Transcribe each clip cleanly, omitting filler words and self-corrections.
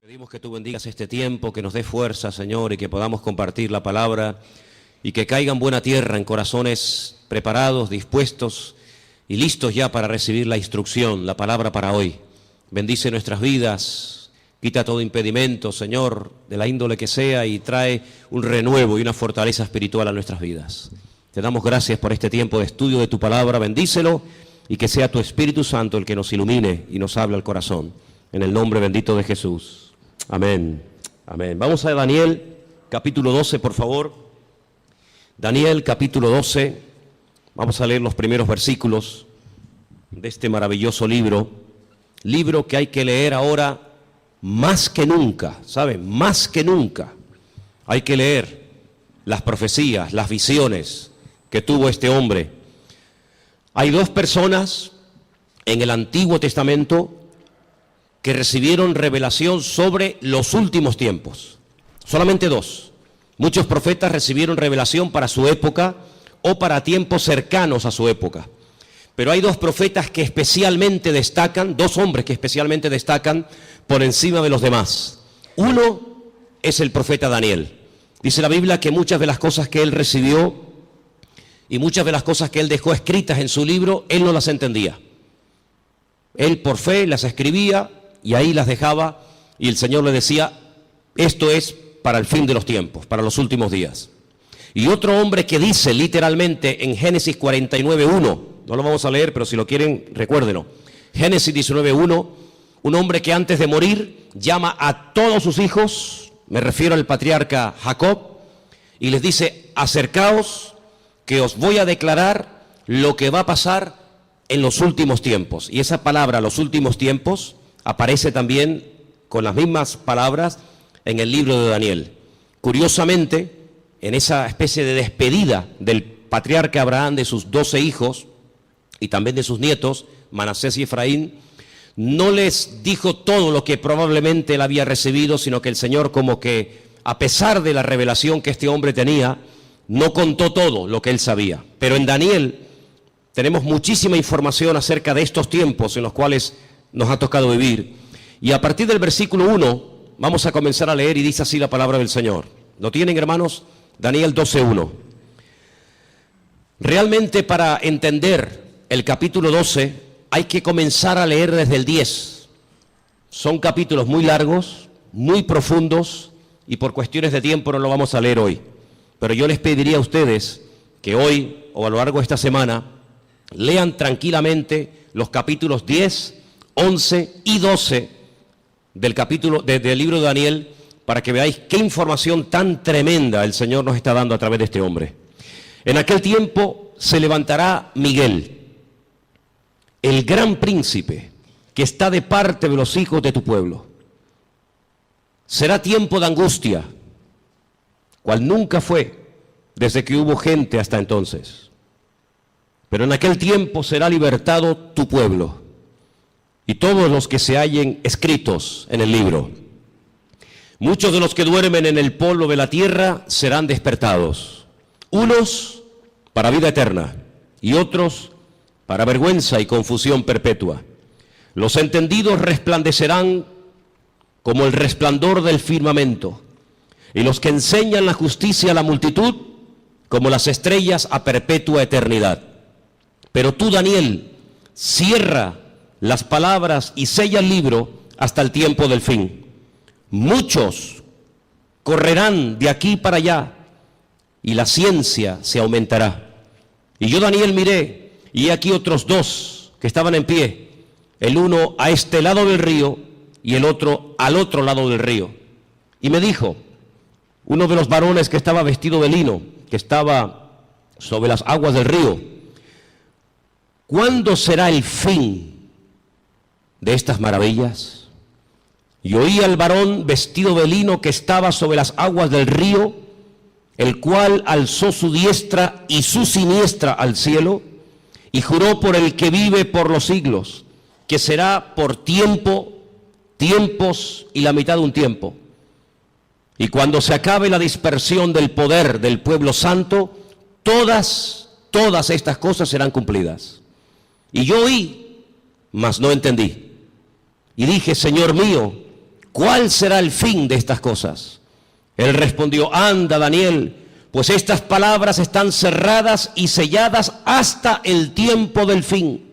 Pedimos que tú bendigas este tiempo, que nos dé fuerza, Señor, y que podamos compartir la palabra y que caiga en buena tierra, en corazones preparados, dispuestos y listos ya para recibir la instrucción, la palabra para hoy. Bendice nuestras vidas, quita todo impedimento, Señor, de la índole que sea, y trae un renuevo y una fortaleza espiritual a nuestras vidas. Te damos gracias por este tiempo de estudio de tu palabra, bendícelo y que sea tu Espíritu Santo el que nos ilumine y nos hable al corazón. En el nombre bendito de Jesús. Amén. Amén. Vamos a Daniel, capítulo 12, por favor. Daniel, capítulo 12. Vamos a leer los primeros versículos de este maravilloso libro. Libro que hay que leer ahora más que nunca, ¿saben? Más que nunca. Hay que leer las profecías, las visiones que tuvo este hombre. Hay dos personas en el Antiguo Testamento que recibieron revelación sobre los últimos tiempos. Solamente dos. Muchos profetas recibieron revelación para su época o para tiempos cercanos a su época. Pero hay dos profetas que especialmente destacan, dos hombres que especialmente destacan por encima de los demás. Uno es el profeta Daniel. Dice la Biblia que muchas de las cosas que él recibió y muchas de las cosas que él dejó escritas en su libro, él no las entendía. Él por fe las escribía y ahí las dejaba, y el Señor le decía, esto es para el fin de los tiempos, para los últimos días. Y otro hombre que dice literalmente en Génesis 49:1, no lo vamos a leer, pero si lo quieren, recuérdenlo. Génesis 19:1, un hombre que antes de morir llama a todos sus hijos, me refiero al patriarca Jacob, y les dice, acercaos, que os voy a declarar lo que va a pasar en los últimos tiempos. Y esa palabra, los últimos tiempos, aparece también con las mismas palabras en el libro de Daniel. Curiosamente, en esa especie de despedida del patriarca Abraham de sus 12 hijos y también de sus nietos, Manasés y Efraín, no les dijo todo lo que probablemente él había recibido, sino que el Señor, como que a pesar de la revelación que este hombre tenía, no contó todo lo que él sabía. Pero en Daniel tenemos muchísima información acerca de estos tiempos en los cuales nos ha tocado vivir. Y a partir del versículo 1 vamos a comenzar a leer, y dice así la palabra del Señor. ¿Lo tienen, hermanos? Daniel 12:1. Realmente, para entender el capítulo 12 hay que comenzar a leer desde el 10. Son capítulos muy largos, muy profundos, y por cuestiones de tiempo no lo vamos a leer hoy. Pero yo les pediría a ustedes que hoy o a lo largo de esta semana lean tranquilamente los capítulos 10, 11 y 12 del libro de Daniel, para que veáis qué información tan tremenda el Señor nos está dando a través de este hombre. En aquel tiempo se levantará Miguel, el gran príncipe, que está de parte de los hijos de tu pueblo. Será tiempo de angustia, cual nunca fue desde que hubo gente hasta entonces. Pero en aquel tiempo será libertado tu pueblo y todos los que se hallen escritos en el libro. Muchos de los que duermen en el polvo de la tierra serán despertados, unos para vida eterna y otros para vergüenza y confusión perpetua. Los entendidos resplandecerán como el resplandor del firmamento, y los que enseñan la justicia a la multitud como las estrellas a perpetua eternidad. Pero tú, Daniel, cierra las palabras y sella el libro hasta el tiempo del fin. Muchos correrán de aquí para allá y la ciencia se aumentará. Y yo, Daniel, miré, y aquí otros dos que estaban en pie, el uno a este lado del río y el otro al otro lado del río. Y me dijo uno de los varones que estaba vestido de lino, que estaba sobre las aguas del río, ¿cuándo será el fin de estas maravillas? Y oí al varón vestido de lino que estaba sobre las aguas del río, el cual alzó su diestra y su siniestra al cielo, y juró por el que vive por los siglos, que será por tiempo, tiempos y la mitad de un tiempo. Y cuando se acabe la dispersión del poder del pueblo santo, todas estas cosas serán cumplidas. Y yo oí, mas no entendí. Y dije, Señor mío, ¿cuál será el fin de estas cosas? Él respondió, anda, Daniel, pues estas palabras están cerradas y selladas hasta el tiempo del fin.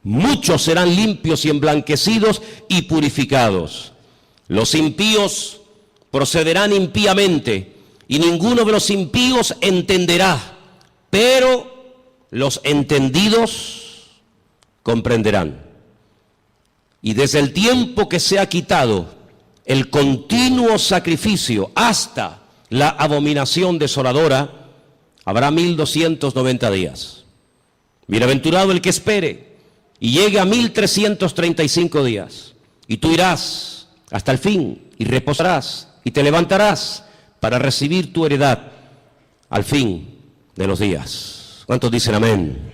Muchos serán limpios y emblanquecidos y purificados. Los impíos procederán impíamente, y ninguno de los impíos entenderá, pero los entendidos comprenderán. Y desde el tiempo que se ha quitado el continuo sacrificio hasta la abominación desoladora, habrá 1290 días. Bienaventurado el que espere y llegue a 1335 días. Y tú irás hasta el fin y reposarás y te levantarás para recibir tu heredad al fin de los días. ¿Cuántos dicen amén?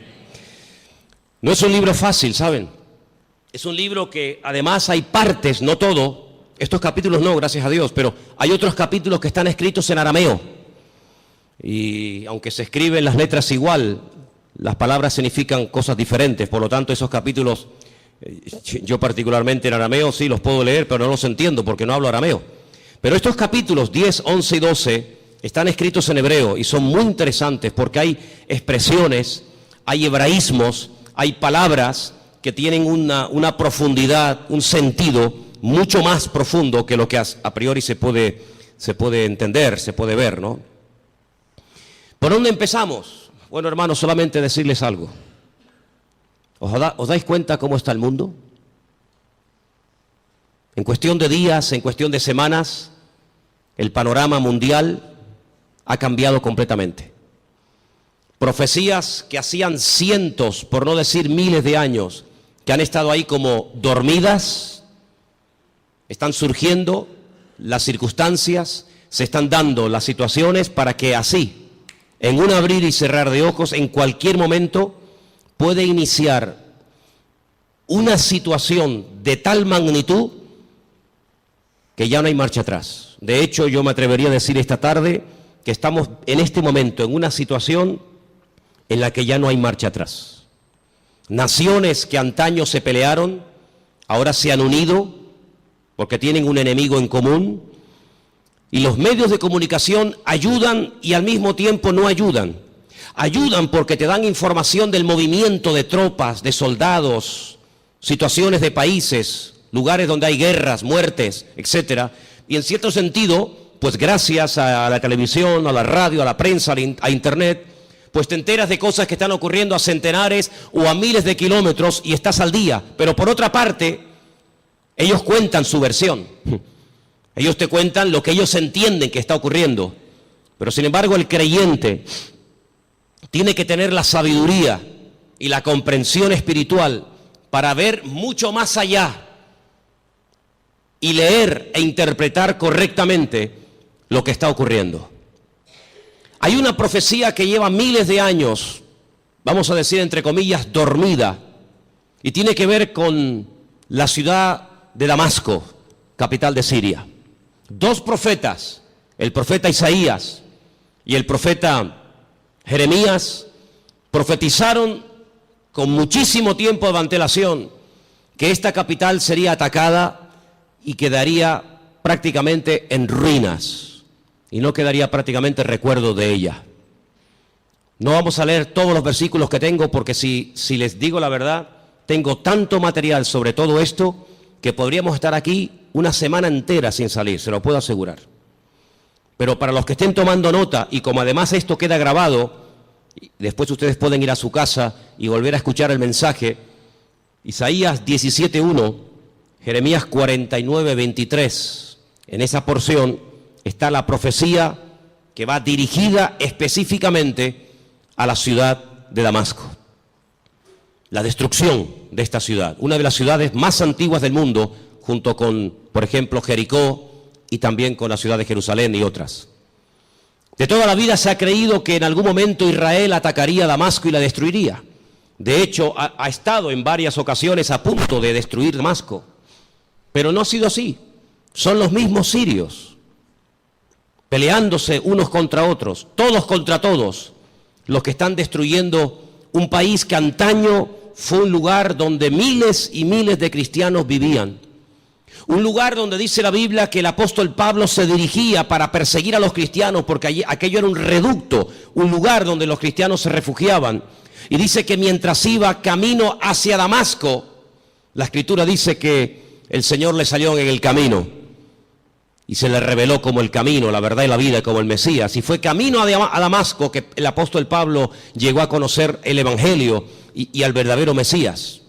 No es un libro fácil, ¿saben? Es un libro que además hay partes, no todo. Estos capítulos no, gracias a Dios, pero hay otros capítulos que están escritos en arameo. Y aunque se escriben las letras igual, las palabras significan cosas diferentes. Por lo tanto, esos capítulos, yo particularmente en arameo sí los puedo leer, pero no los entiendo porque no hablo arameo. Pero estos capítulos 10, 11 y 12 están escritos en hebreo y son muy interesantes porque hay expresiones, hay hebraísmos, hay palabras que tienen una profundidad, un sentido mucho más profundo que lo que a priori se puede entender, se puede ver, ¿no? ¿Por dónde empezamos? Bueno, hermanos, solamente decirles algo. ¿Os dais cuenta cómo está el mundo? En cuestión de días, en cuestión de semanas, el panorama mundial ha cambiado completamente. Profecías que hacían cientos, por no decir miles de años, que han estado ahí como dormidas, están surgiendo las circunstancias, se están dando las situaciones para que así, en un abrir y cerrar de ojos, en cualquier momento, puede iniciar una situación de tal magnitud que ya no hay marcha atrás. De hecho, yo me atrevería a decir esta tarde que estamos en este momento en una situación en la que ya no hay marcha atrás. Naciones que antaño se pelearon, ahora se han unido porque tienen un enemigo en común, y los medios de comunicación ayudan y al mismo tiempo no ayudan. Ayudan porque te dan información del movimiento de tropas, de soldados, situaciones de países, lugares donde hay guerras, muertes, etcétera. Y en cierto sentido, pues gracias a la televisión, a la radio, a la prensa, a internet, pues te enteras de cosas que están ocurriendo a centenares o a miles de kilómetros y estás al día. Pero por otra parte, ellos cuentan su versión. Ellos te cuentan lo que ellos entienden que está ocurriendo. Pero sin embargo, el creyente tiene que tener la sabiduría y la comprensión espiritual para ver mucho más allá y leer e interpretar correctamente lo que está ocurriendo. Hay una profecía que lleva miles de años, vamos a decir entre comillas, dormida, y tiene que ver con la ciudad de Damasco, capital de Siria. Dos profetas, el profeta Isaías y el profeta Jeremías, profetizaron con muchísimo tiempo de antelación que esta capital sería atacada y quedaría prácticamente en ruinas. Y no quedaría prácticamente recuerdo de ella. No vamos a leer todos los versículos que tengo porque si les digo la verdad, tengo tanto material sobre todo esto que podríamos estar aquí una semana entera sin salir, se lo puedo asegurar. Pero para los que estén tomando nota, y como además esto queda grabado, después ustedes pueden ir a su casa y volver a escuchar el mensaje, Isaías 17:1, Jeremías 49:23, en esa porción está la profecía que va dirigida específicamente a la ciudad de Damasco. La destrucción de esta ciudad, una de las ciudades más antiguas del mundo, junto con, por ejemplo, Jericó y también con la ciudad de Jerusalén y otras. De toda la vida se ha creído que en algún momento Israel atacaría Damasco y la destruiría. De hecho, ha estado en varias ocasiones a punto de destruir Damasco, pero no ha sido así. Son los mismos sirios, peleándose unos contra otros, todos contra todos, los que están destruyendo un país que antaño fue un lugar donde miles y miles de cristianos vivían. Un lugar donde dice la Biblia que el apóstol Pablo se dirigía para perseguir a los cristianos, porque aquello era un reducto, un lugar donde los cristianos se refugiaban. Y dice que mientras iba camino hacia Damasco, la Escritura dice que el Señor le salió en el camino y se le reveló como el camino, la verdad y la vida, como el Mesías. Y fue camino a Damasco que el apóstol Pablo llegó a conocer el Evangelio y al verdadero Mesías.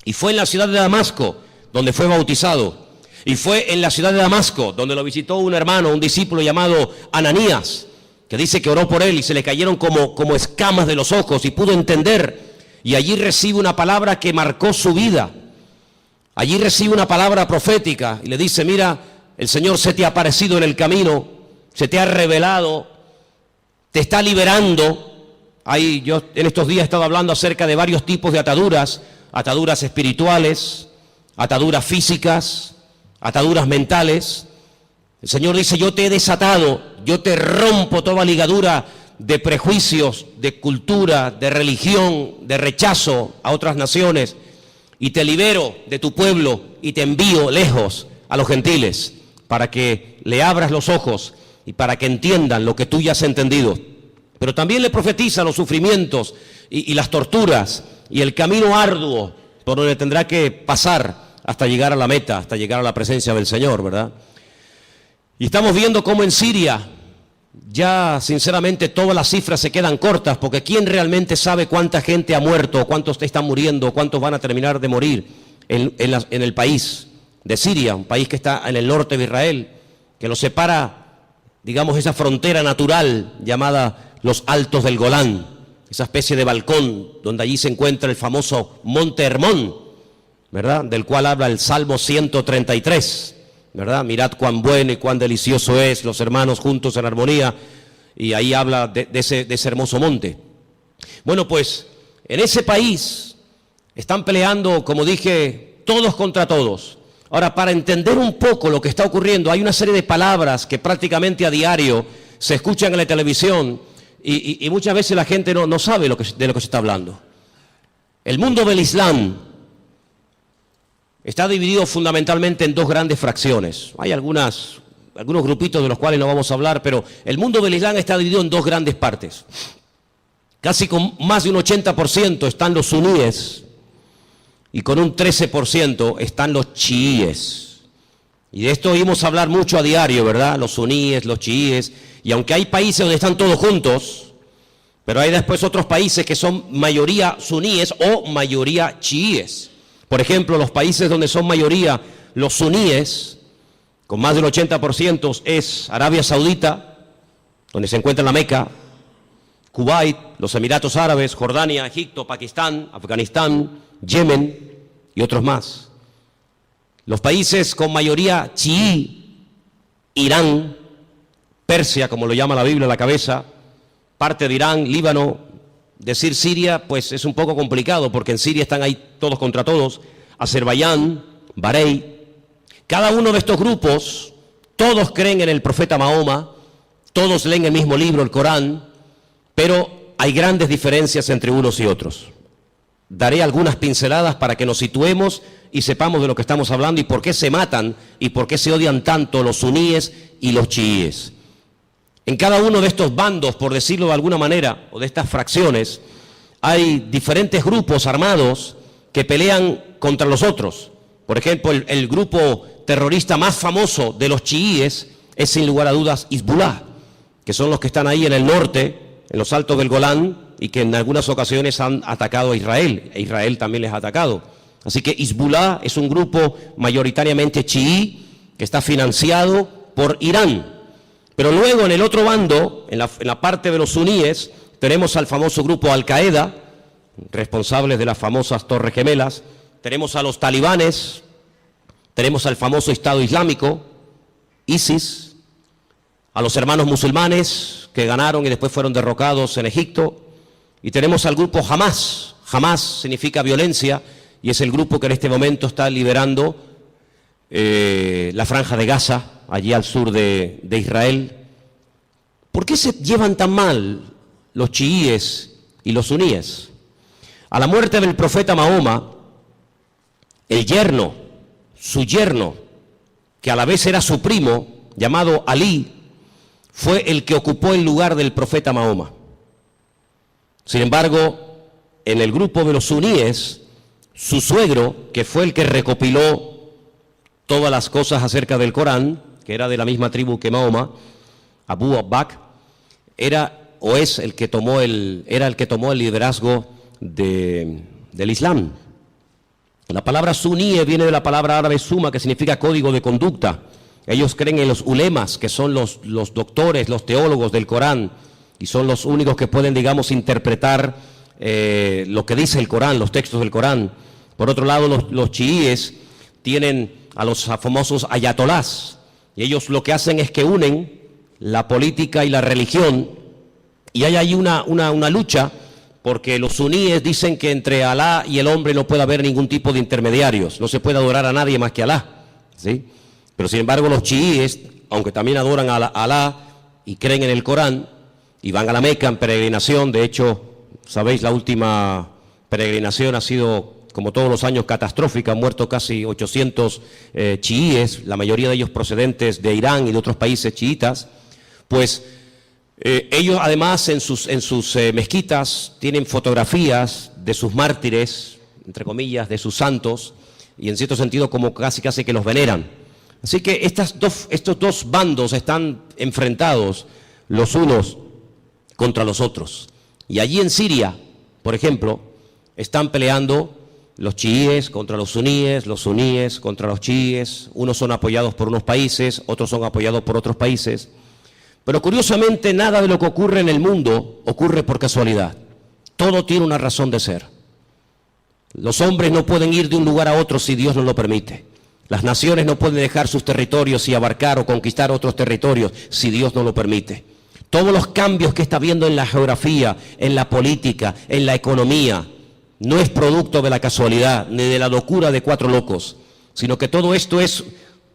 Y fue en la ciudad de Damasco donde fue bautizado. Y fue en la ciudad de Damasco donde lo visitó un hermano, un discípulo llamado Ananías, que dice que oró por él y se le cayeron como escamas de los ojos y pudo entender. Y allí recibe una palabra que marcó su vida. Allí recibe una palabra profética y le dice: mira, el Señor se te ha aparecido en el camino, se te ha revelado, te está liberando. Yo en estos días he estado hablando acerca de varios tipos de ataduras, ataduras espirituales, ataduras físicas, ataduras mentales. El Señor dice: yo te he desatado, yo te rompo toda ligadura de prejuicios, de cultura, de religión, de rechazo a otras naciones, y te libero de tu pueblo y te envío lejos a los gentiles, para que le abras los ojos y para que entiendan lo que tú ya has entendido. Pero también le profetiza los sufrimientos y las torturas y el camino arduo por donde tendrá que pasar hasta llegar a la meta, hasta llegar a la presencia del Señor, ¿verdad? Y estamos viendo cómo en Siria ya sinceramente todas las cifras se quedan cortas, porque ¿quién realmente sabe cuánta gente ha muerto, cuántos están muriendo, cuántos van a terminar de morir en el país de Siria, un país que está en el norte de Israel, que lo separa, digamos, esa frontera natural llamada los Altos del Golán, esa especie de balcón donde allí se encuentra el famoso Monte Hermón, ¿verdad?, del cual habla el Salmo 133, ¿verdad? Mirad cuán bueno y cuán delicioso es los hermanos juntos en armonía, y ahí habla de ese hermoso monte. Bueno, pues en ese país están peleando, como dije, todos contra todos. Ahora, para entender un poco lo que está ocurriendo, hay una serie de palabras que prácticamente a diario se escuchan en la televisión y muchas veces la gente no sabe de lo que se está hablando. El mundo del Islam está dividido fundamentalmente en dos grandes fracciones. Hay algunos grupitos de los cuales no vamos a hablar, pero el mundo del Islam está dividido en dos grandes partes. Casi con más de un 80% están los suníes y con un 13% están los chiíes. Y de esto oímos hablar mucho a diario, ¿verdad? Los suníes, los chiíes. Y aunque hay países donde están todos juntos, pero hay después otros países que son mayoría suníes o mayoría chiíes. Por ejemplo, los países donde son mayoría los suníes, con más del 80%, es Arabia Saudita, donde se encuentra la Meca, Kuwait, los Emiratos Árabes, Jordania, Egipto, Pakistán, Afganistán, Yemen y otros más. Los países con mayoría chií, Irán, Persia, como lo llama la Biblia a la cabeza, parte de Irán, Líbano. Decir Siria, pues es un poco complicado, porque en Siria están ahí todos contra todos, Azerbaiyán, Bahrein. Cada uno de estos grupos, todos creen en el profeta Mahoma, todos leen el mismo libro, el Corán, pero hay grandes diferencias entre unos y otros. Daré algunas pinceladas para que nos situemos y sepamos de lo que estamos hablando y por qué se matan y por qué se odian tanto los suníes y los chiíes. En cada uno de estos bandos, por decirlo de alguna manera, o de estas fracciones, hay diferentes grupos armados que pelean contra los otros. Por ejemplo, el grupo terrorista más famoso de los chiíes es, sin lugar a dudas, Hezbollah, que son los que están ahí en el norte, en los Altos del Golán, y que en algunas ocasiones han atacado a Israel, e Israel también les ha atacado. Así que Hezbollah es un grupo mayoritariamente chií que está financiado por Irán. Pero luego en el otro bando, en la parte de los suníes, tenemos al famoso grupo Al-Qaeda, responsables de las famosas Torres Gemelas, tenemos a los talibanes, tenemos al famoso Estado Islámico, ISIS, a los hermanos musulmanes que ganaron y después fueron derrocados en Egipto, y tenemos al grupo Hamas. Hamas significa violencia y es el grupo que en este momento está liberando la franja de Gaza, allí al sur de Israel. ¿Por qué se llevan tan mal los chiíes y los suníes? A la muerte del profeta Mahoma, su yerno, que a la vez era su primo, llamado Alí, fue el que ocupó el lugar del profeta Mahoma. Sin embargo, en el grupo de los suníes, su suegro, que fue el que recopiló todas las cosas acerca del Corán, que era de la misma tribu que Mahoma, Abu Bakr, era el que tomó el liderazgo del Islam. La palabra suníe viene de la palabra árabe suma, que significa código de conducta. Ellos creen en los ulemas, que son los doctores, los teólogos del Corán, y son los únicos que pueden, digamos, interpretar lo que dice el Corán, los textos del Corán. Por otro lado, los chiíes tienen a los famosos ayatolás, y ellos lo que hacen es que unen la política y la religión, y hay ahí una lucha, porque los suníes dicen que entre Alá y el hombre no puede haber ningún tipo de intermediarios, no se puede adorar a nadie más que a Alá, ¿sí? Pero sin embargo los chiíes, aunque también adoran a Alá y creen en el Corán, y van a la Meca en peregrinación. De hecho, sabéis, la última peregrinación ha sido, como todos los años, catastrófica. Han muerto casi 800 chiíes, la mayoría de ellos procedentes de Irán y de otros países chiitas. Pues ellos además en sus mezquitas tienen fotografías de sus mártires, entre comillas, de sus santos, y en cierto sentido como casi que los veneran. Así que estos dos bandos están enfrentados los unos contra los otros. Y allí en Siria, por ejemplo, están peleando los chiíes contra los suníes contra los chiíes. Unos son apoyados por unos países, otros son apoyados por otros países. Pero curiosamente nada de lo que ocurre en el mundo ocurre por casualidad. Todo tiene una razón de ser. Los hombres no pueden ir de un lugar a otro si Dios no lo permite. Las naciones no pueden dejar sus territorios y abarcar o conquistar otros territorios si Dios no lo permite. Todos los cambios que está habiendo en la geografía, en la política, en la economía, no es producto de la casualidad ni de la locura de cuatro locos, sino que todo esto es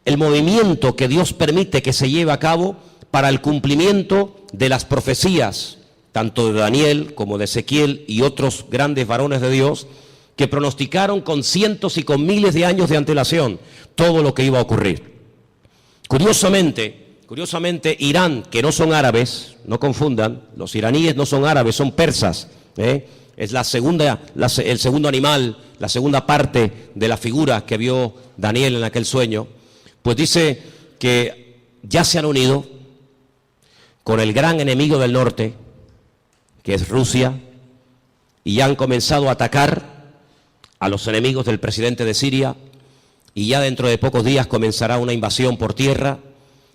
el movimiento que Dios permite que se lleve a cabo para el cumplimiento de las profecías, tanto de Daniel como de Ezequiel y otros grandes varones de Dios, que pronosticaron con cientos y con miles de años de antelación todo lo que iba a ocurrir. Curiosamente, Irán, que no son árabes, no confundan, los iraníes no son árabes, son persas, es el segundo animal, la segunda parte de la figura que vio Daniel en aquel sueño, pues dice que ya se han unido con el gran enemigo del norte, que es Rusia, y ya han comenzado a atacar a los enemigos del presidente de Siria, y ya dentro de pocos días comenzará una invasión por tierra,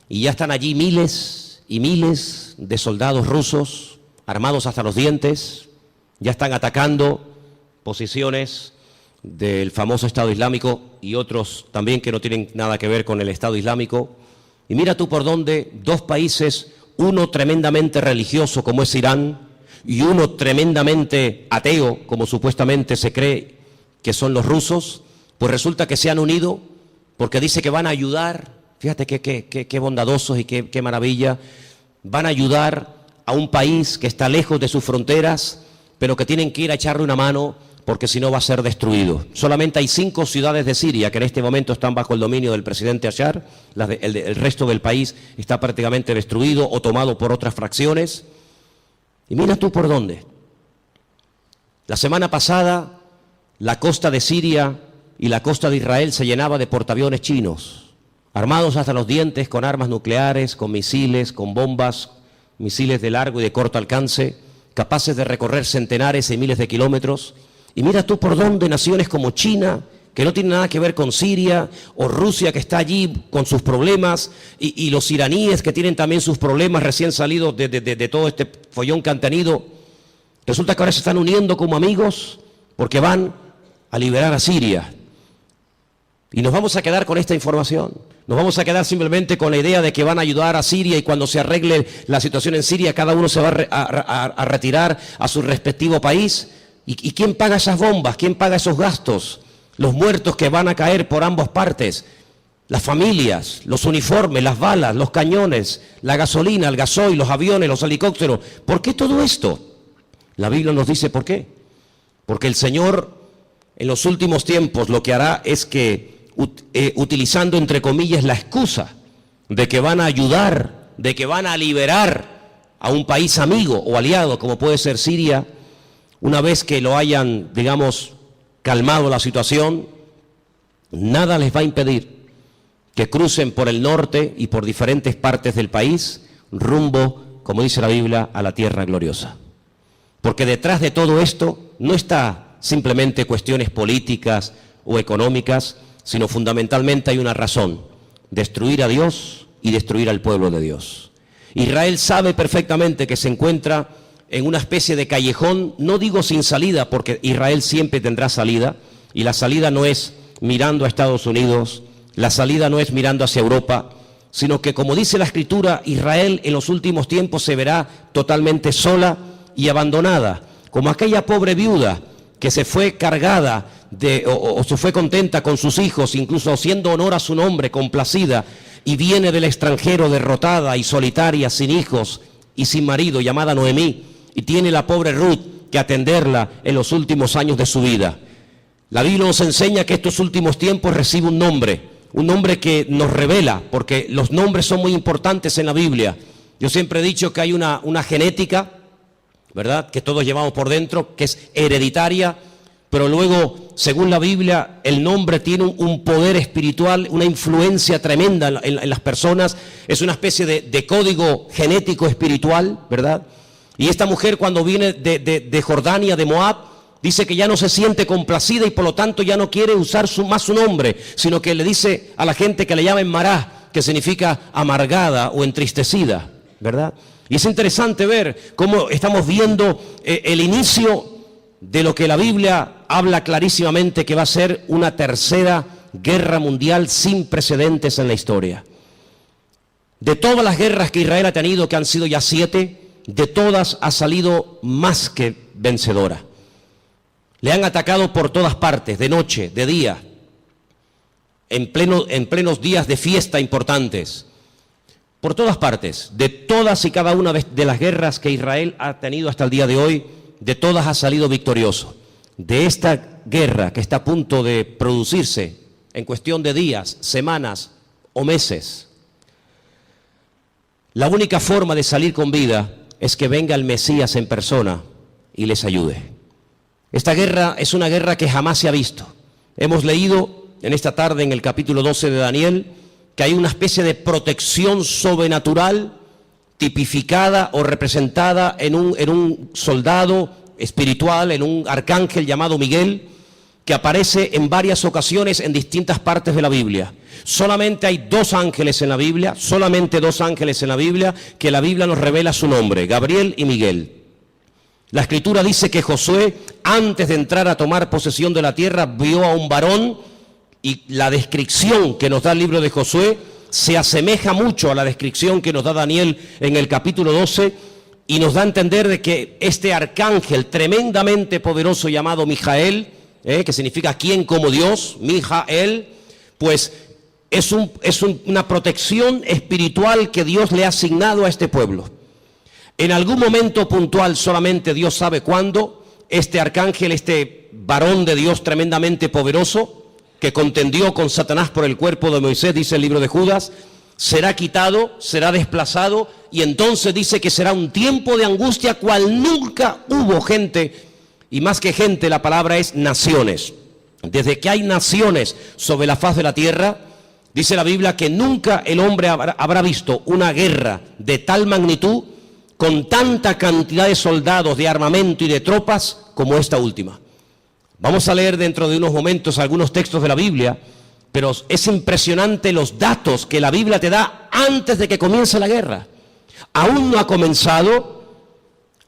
y ya están allí miles y miles de soldados rusos, armados hasta los dientes, ya están atacando posiciones del famoso Estado Islámico y otros también que no tienen nada que ver con el Estado Islámico. Y mira tú por dónde dos países, uno tremendamente religioso como es Irán, y uno tremendamente ateo, como supuestamente se cree que son los rusos, pues resulta que se han unido porque dice que van a ayudar, fíjate qué bondadosos y qué maravilla, van a ayudar a un país que está lejos de sus fronteras, pero que tienen que ir a echarle una mano porque si no va a ser destruido. Solamente hay 5 ciudades de Siria que en este momento están bajo el dominio del presidente Bashar, el resto del país está prácticamente destruido o tomado por otras fracciones. Y mira tú por dónde. La semana pasada la costa de Siria y la costa de Israel se llenaba de portaaviones chinos, armados hasta los dientes con armas nucleares, con misiles, con bombas, misiles de largo y de corto alcance, capaces de recorrer centenares y miles de kilómetros. Y mira tú por dónde naciones como China, que no tiene nada que ver con Siria, o Rusia, que está allí con sus problemas, y los iraníes, que tienen también sus problemas recién salidos de todo este follón que han tenido, resulta que ahora se están uniendo como amigos porque van a liberar a Siria. Y nos vamos a quedar con esta información. Nos vamos a quedar simplemente con la idea de que van a ayudar a Siria y cuando se arregle la situación en Siria, cada uno se va a retirar a su respectivo país. ¿Y quién paga esas bombas? ¿Quién paga esos gastos? Los muertos que van a caer por ambas partes, las familias, los uniformes, las balas, los cañones, la gasolina, el gasoil, los aviones, los helicópteros. ¿Por qué todo esto? La Biblia nos dice por qué. Porque el Señor en los últimos tiempos lo que hará es que utilizando entre comillas la excusa de que van a ayudar, de que van a liberar a un país amigo o aliado como puede ser Siria, una vez que lo hayan, digamos, calmado la situación, nada les va a impedir que crucen por el norte y por diferentes partes del país rumbo, como dice la Biblia, a la tierra gloriosa. Porque detrás de todo esto no está simplemente cuestiones políticas o económicas, sino fundamentalmente hay una razón: destruir a Dios y destruir al pueblo de Dios. Israel sabe perfectamente que se encuentra en una especie de callejón, no digo sin salida, porque Israel siempre tendrá salida, y la salida no es mirando a Estados Unidos, la salida no es mirando hacia Europa, sino que, como dice la Escritura, Israel en los últimos tiempos se verá totalmente sola y abandonada, como aquella pobre viuda que se fue cargada o se fue contenta con sus hijos, incluso haciendo honor a su nombre, complacida, y viene del extranjero derrotada y solitaria, sin hijos y sin marido, llamada Noemí, y tiene la pobre Ruth que atenderla en los últimos años de su vida. La Biblia nos enseña que estos últimos tiempos recibe un nombre que nos revela, porque los nombres son muy importantes en la Biblia. Yo siempre he dicho que hay una genética, ¿verdad?, que todos llevamos por dentro, que es hereditaria, pero luego, según la Biblia, el nombre tiene un poder espiritual, una influencia tremenda en las personas. Es una especie de código genético espiritual, ¿verdad? Y esta mujer, cuando viene de Jordania, de Moab, dice que ya no se siente complacida y por lo tanto ya no quiere usar más su nombre, sino que le dice a la gente que le llamen Mará, que significa amargada o entristecida, ¿verdad? Y es interesante ver cómo estamos viendo el inicio de lo que la Biblia habla clarísimamente que va a ser una tercera guerra mundial sin precedentes en la historia. De todas las guerras que Israel ha tenido, que han sido ya 7, de todas ha salido más que vencedora. Le han atacado por todas partes, de noche, de día, en plenos días de fiesta importantes. Por todas partes, de todas y cada una de las guerras que Israel ha tenido hasta el día de hoy, de todas ha salido victorioso. De esta guerra que está a punto de producirse en cuestión de días, semanas o meses, la única forma de salir con vida es que venga el Mesías en persona y les ayude. Esta guerra es una guerra que jamás se ha visto. Hemos leído en esta tarde en el capítulo 12 de Daniel que hay una especie de protección sobrenatural tipificada o representada en un soldado espiritual, en un arcángel llamado Miguel, que aparece en varias ocasiones en distintas partes de la Biblia. Solamente hay 2 ángeles en la Biblia, solamente 2 ángeles en la Biblia, que la Biblia nos revela su nombre, Gabriel y Miguel. La Escritura dice que Josué, antes de entrar a tomar posesión de la tierra, vio a un varón, y la descripción que nos da el libro de Josué se asemeja mucho a la descripción que nos da Daniel en el capítulo 12, y nos da a entender de que este arcángel tremendamente poderoso llamado Mijael, que significa quien como Dios, Mijael, pues es una protección espiritual que Dios le ha asignado a este pueblo. En algún momento puntual, solamente Dios sabe cuándo, este arcángel, este varón de Dios tremendamente poderoso, que contendió con Satanás por el cuerpo de Moisés, dice el libro de Judas, será quitado, será desplazado, y entonces dice que será un tiempo de angustia cual nunca hubo gente, y más que gente la palabra es naciones. Desde que hay naciones sobre la faz de la tierra, dice la Biblia que nunca el hombre habrá visto una guerra de tal magnitud, con tanta cantidad de soldados, de armamento y de tropas como esta última. Vamos a leer dentro de unos momentos algunos textos de la Biblia, pero es impresionante los datos que la Biblia te da antes de que comience la guerra. Aún no ha comenzado,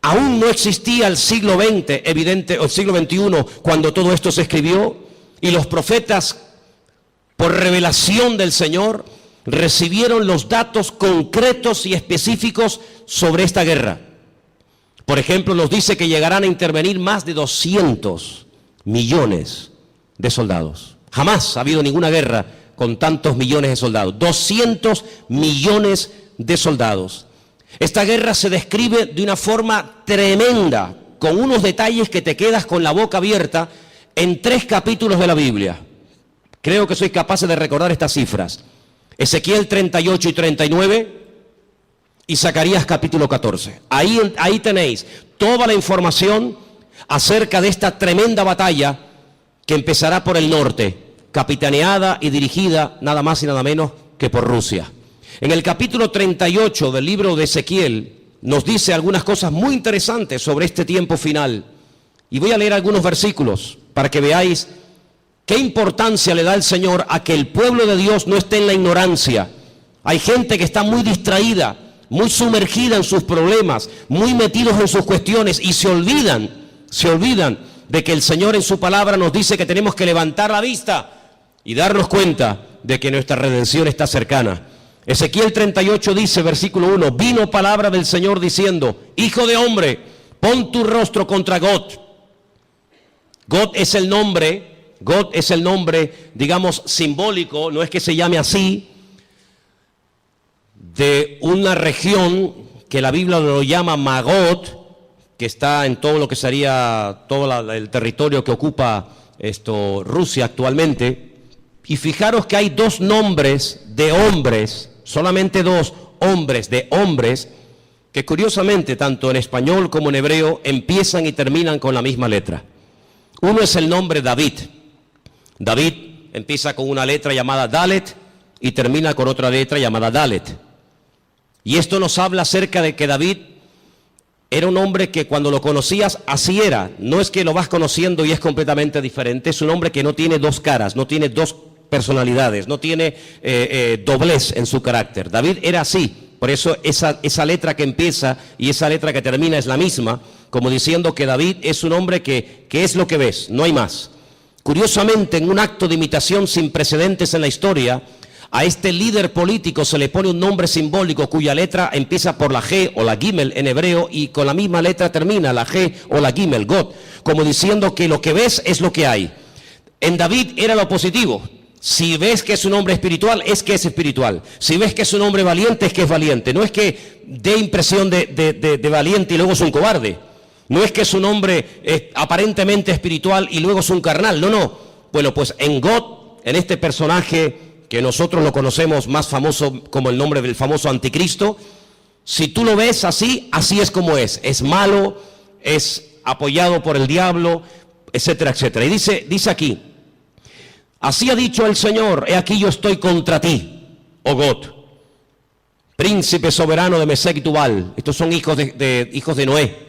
aún no existía el siglo XX, evidente, o el siglo XXI, cuando todo esto se escribió, y los profetas, por revelación del Señor, recibieron los datos concretos y específicos sobre esta guerra. Por ejemplo, nos dice que llegarán a intervenir más de 200 millones de soldados. Jamás ha habido ninguna guerra con tantos millones de soldados. 200 millones de soldados. Esta guerra se describe de una forma tremenda, con unos detalles que te quedas con la boca abierta en 3 capítulos de la Biblia. Creo que sois capaces de recordar estas cifras. Ezequiel 38 y 39 y Zacarías capítulo 14. Ahí tenéis toda la información acerca de esta tremenda batalla que empezará por el norte, capitaneada y dirigida nada más y nada menos que por Rusia. En el capítulo 38 del libro de Ezequiel nos dice algunas cosas muy interesantes sobre este tiempo final. Y voy a leer algunos versículos para que veáis qué importancia le da el Señor a que el pueblo de Dios no esté en la ignorancia. Hay gente que está muy distraída, muy sumergida en sus problemas, muy metidos en sus cuestiones y se olvidan de que el Señor en su palabra nos dice que tenemos que levantar la vista y darnos cuenta de que nuestra redención está cercana. Ezequiel 38 dice, versículo 1, vino palabra del Señor diciendo, hijo de hombre, pon tu rostro contra Gog. Gog es el nombre, digamos, simbólico, no es que se llame así, de una región que la Biblia lo llama Magot, que está en todo lo que sería todo el territorio que ocupa Rusia actualmente. Y fijaros que hay dos nombres de hombres, solamente dos hombres de hombres, que curiosamente tanto en español como en hebreo empiezan y terminan con la misma letra. Uno es el nombre David. David empieza con una letra llamada Dalet y termina con otra letra llamada Dalet. Y esto nos habla acerca de que David era un hombre que cuando lo conocías así era. No es que lo vas conociendo y es completamente diferente. Es un hombre que no tiene dos caras, no tiene dos personalidades, no tiene doblez en su carácter. David era así. Por eso esa letra que empieza y esa letra que termina es la misma, como diciendo que David es un hombre que es lo que ves, no hay más. Curiosamente, en un acto de imitación sin precedentes en la historia, a este líder político se le pone un nombre simbólico cuya letra empieza por la G o la Gimel en hebreo y con la misma letra termina la G o la Gimel, God, como diciendo que lo que ves es lo que hay. En David era lo positivo. Si ves que es un hombre espiritual, es que es espiritual. Si ves que es un hombre valiente, es que es valiente. No es que dé impresión de valiente y luego es un cobarde. No es que es un hombre aparentemente espiritual y luego es un carnal. No. Bueno, pues en God, en este personaje que nosotros lo conocemos más famoso como el nombre del famoso anticristo, si tú lo ves así, así es como es. Es malo, es apoyado por el diablo, etcétera, etcétera. Y dice aquí, así ha dicho el Señor, he aquí yo estoy contra ti, oh God, príncipe soberano de Mesec y Tubal. Estos son hijos de Noé.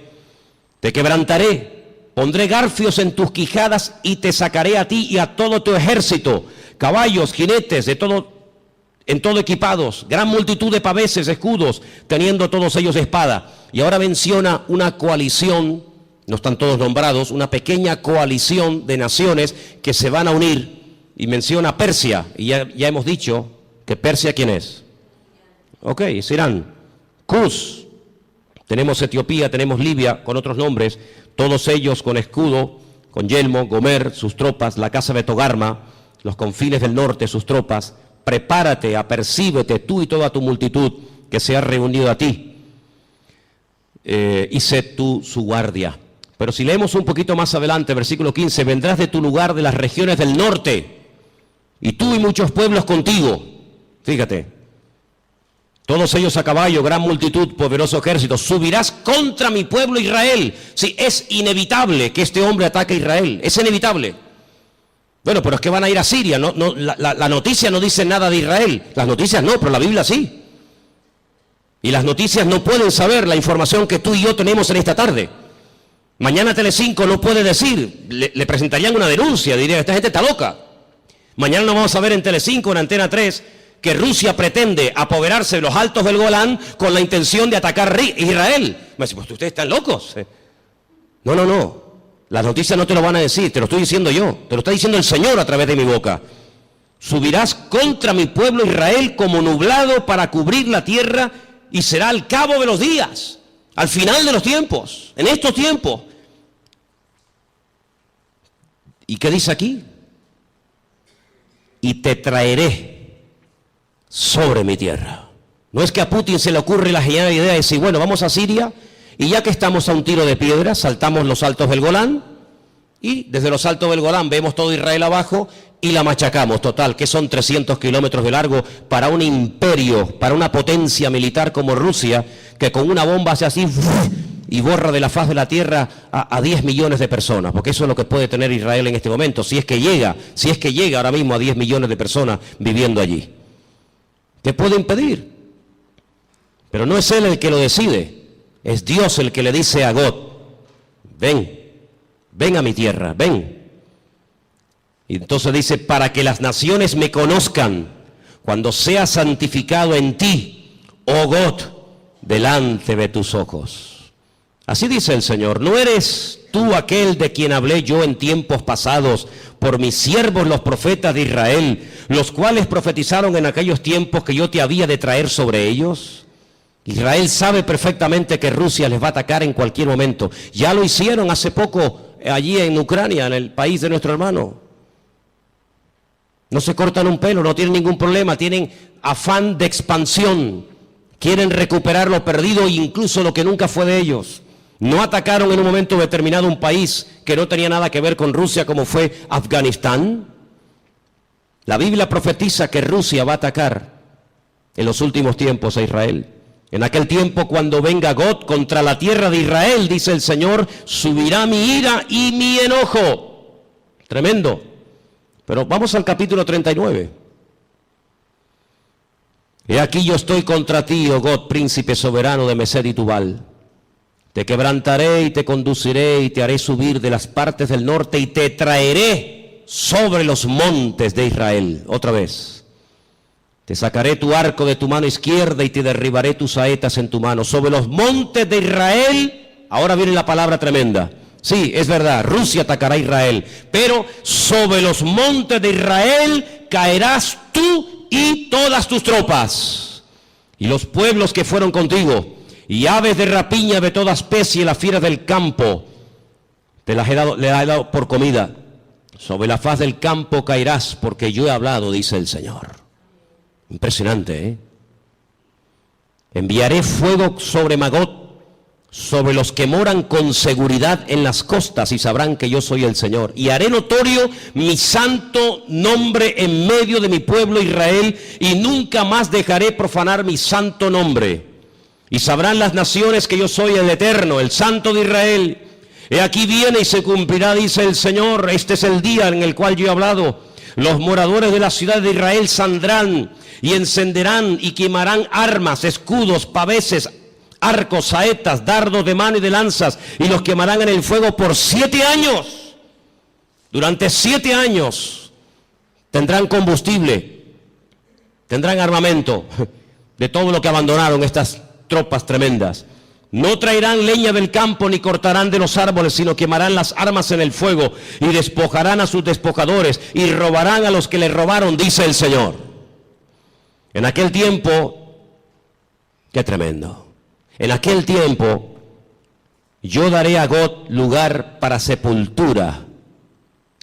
Te quebrantaré, pondré garfios en tus quijadas y te sacaré a ti y a todo tu ejército, caballos, jinetes, en todo equipados, gran multitud de paveses, escudos, teniendo todos ellos espada. Y ahora menciona una coalición, no están todos nombrados, una pequeña coalición de naciones que se van a unir. Y menciona Persia, y ya hemos dicho que Persia, ¿quién es? Ok, es Irán. Cus, tenemos Etiopía, tenemos Libia, con otros nombres, todos ellos con escudo, con yelmo, Gomer, sus tropas, la casa de Togarma, los confines del norte, sus tropas. Prepárate, apercíbete tú y toda tu multitud que se ha reunido a ti, y sé tú su guardia. Pero si leemos un poquito más adelante, versículo 15, vendrás de tu lugar de las regiones del norte, y tú y muchos pueblos contigo. Fíjate, todos ellos a caballo, gran multitud, poderoso ejército. Subirás contra mi pueblo Israel. Sí, es inevitable que este hombre ataque a Israel, es inevitable. Bueno, pero es que van a ir a Siria. La noticia no dice nada de Israel. Las noticias no, pero la Biblia sí. Y las noticias no pueden saber la información que tú y yo tenemos en esta tarde. Mañana Telecinco no puede decir, le presentarían una denuncia, dirían, esta gente está loca. Mañana no vamos a ver en Telecinco, en Antena 3, que Rusia pretende apoderarse de los altos del Golán con la intención de atacar Israel. Me dice, pues ustedes están locos. No. Las noticias no te lo van a decir, te lo estoy diciendo yo, te lo está diciendo el Señor a través de mi boca. Subirás contra mi pueblo Israel como nublado para cubrir la tierra y será al cabo de los días, al final de los tiempos, en estos tiempos. ¿Y qué dice aquí? Y te traeré sobre mi tierra. No es que a Putin se le ocurre la genial idea de decir, bueno, vamos a Siria y ya que estamos a un tiro de piedra, saltamos los altos del Golán y desde los altos del Golán vemos todo Israel abajo y la machacamos. Total, que son 300 kilómetros de largo para un imperio, para una potencia militar como Rusia, que con una bomba hace así y borra de la faz de la tierra a 10 millones de personas, porque eso es lo que puede tener Israel en este momento, si es que llega ahora mismo a 10 millones de personas viviendo allí. ¿Qué puede impedir? Pero no es él el que lo decide, es Dios el que le dice a God, ven a mi tierra, ven. Y entonces dice, para que las naciones me conozcan, cuando sea santificado en ti, oh God, delante de tus ojos. Así dice el Señor, ¿no eres tú aquel de quien hablé yo en tiempos pasados por mis siervos los profetas de Israel, los cuales profetizaron en aquellos tiempos que yo te había de traer sobre ellos? Israel sabe perfectamente que Rusia les va a atacar en cualquier momento. Ya lo hicieron hace poco allí en Ucrania, en el país de nuestro hermano. No se cortan un pelo, no tienen ningún problema, tienen afán de expansión. Quieren recuperar lo perdido e incluso lo que nunca fue de ellos. No atacaron en un momento determinado un país que no tenía nada que ver con Rusia, como fue Afganistán. La Biblia profetiza que Rusia va a atacar en los últimos tiempos a Israel. En aquel tiempo, cuando venga God contra la tierra de Israel, dice el Señor, subirá mi ira y mi enojo. Tremendo. Pero vamos al capítulo 39. He aquí yo estoy contra ti, oh God, príncipe soberano de Mesed y Tubal. Te quebrantaré y te conduciré y te haré subir de las partes del norte y te traeré sobre los montes de Israel. Otra vez. Te sacaré tu arco de tu mano izquierda y te derribaré tus saetas en tu mano. Sobre los montes de Israel, ahora viene la palabra tremenda. Sí, es verdad, Rusia atacará a Israel, pero sobre los montes de Israel caerás tú y todas tus tropas, y los pueblos que fueron contigo, y aves de rapiña de toda especie, las fieras del campo, le he dado por comida. Sobre la faz del campo caerás, porque yo he hablado, dice el Señor. Impresionante, ¿eh? Enviaré fuego sobre Magog, sobre los que moran con seguridad en las costas, y sabrán que yo soy el Señor. Y haré notorio mi santo nombre en medio de mi pueblo Israel, y nunca más dejaré profanar mi santo nombre. Y sabrán las naciones que yo soy el Eterno, el Santo de Israel. He aquí viene y se cumplirá, dice el Señor. Este es el día en el cual yo he hablado. Los moradores de la ciudad de Israel saldrán y encenderán y quemarán armas, escudos, paveses, arcos, saetas, dardos de mano y de lanzas, y los quemarán en el fuego por 7 años. Durante 7 años tendrán combustible, tendrán armamento de todo lo que abandonaron estas tropas tremendas. No traerán leña del campo ni cortarán de los árboles, sino quemarán las armas en el fuego y despojarán a sus despojadores y robarán a los que les robaron, dice el Señor. En aquel tiempo, qué tremendo. En aquel tiempo, yo daré a God lugar para sepultura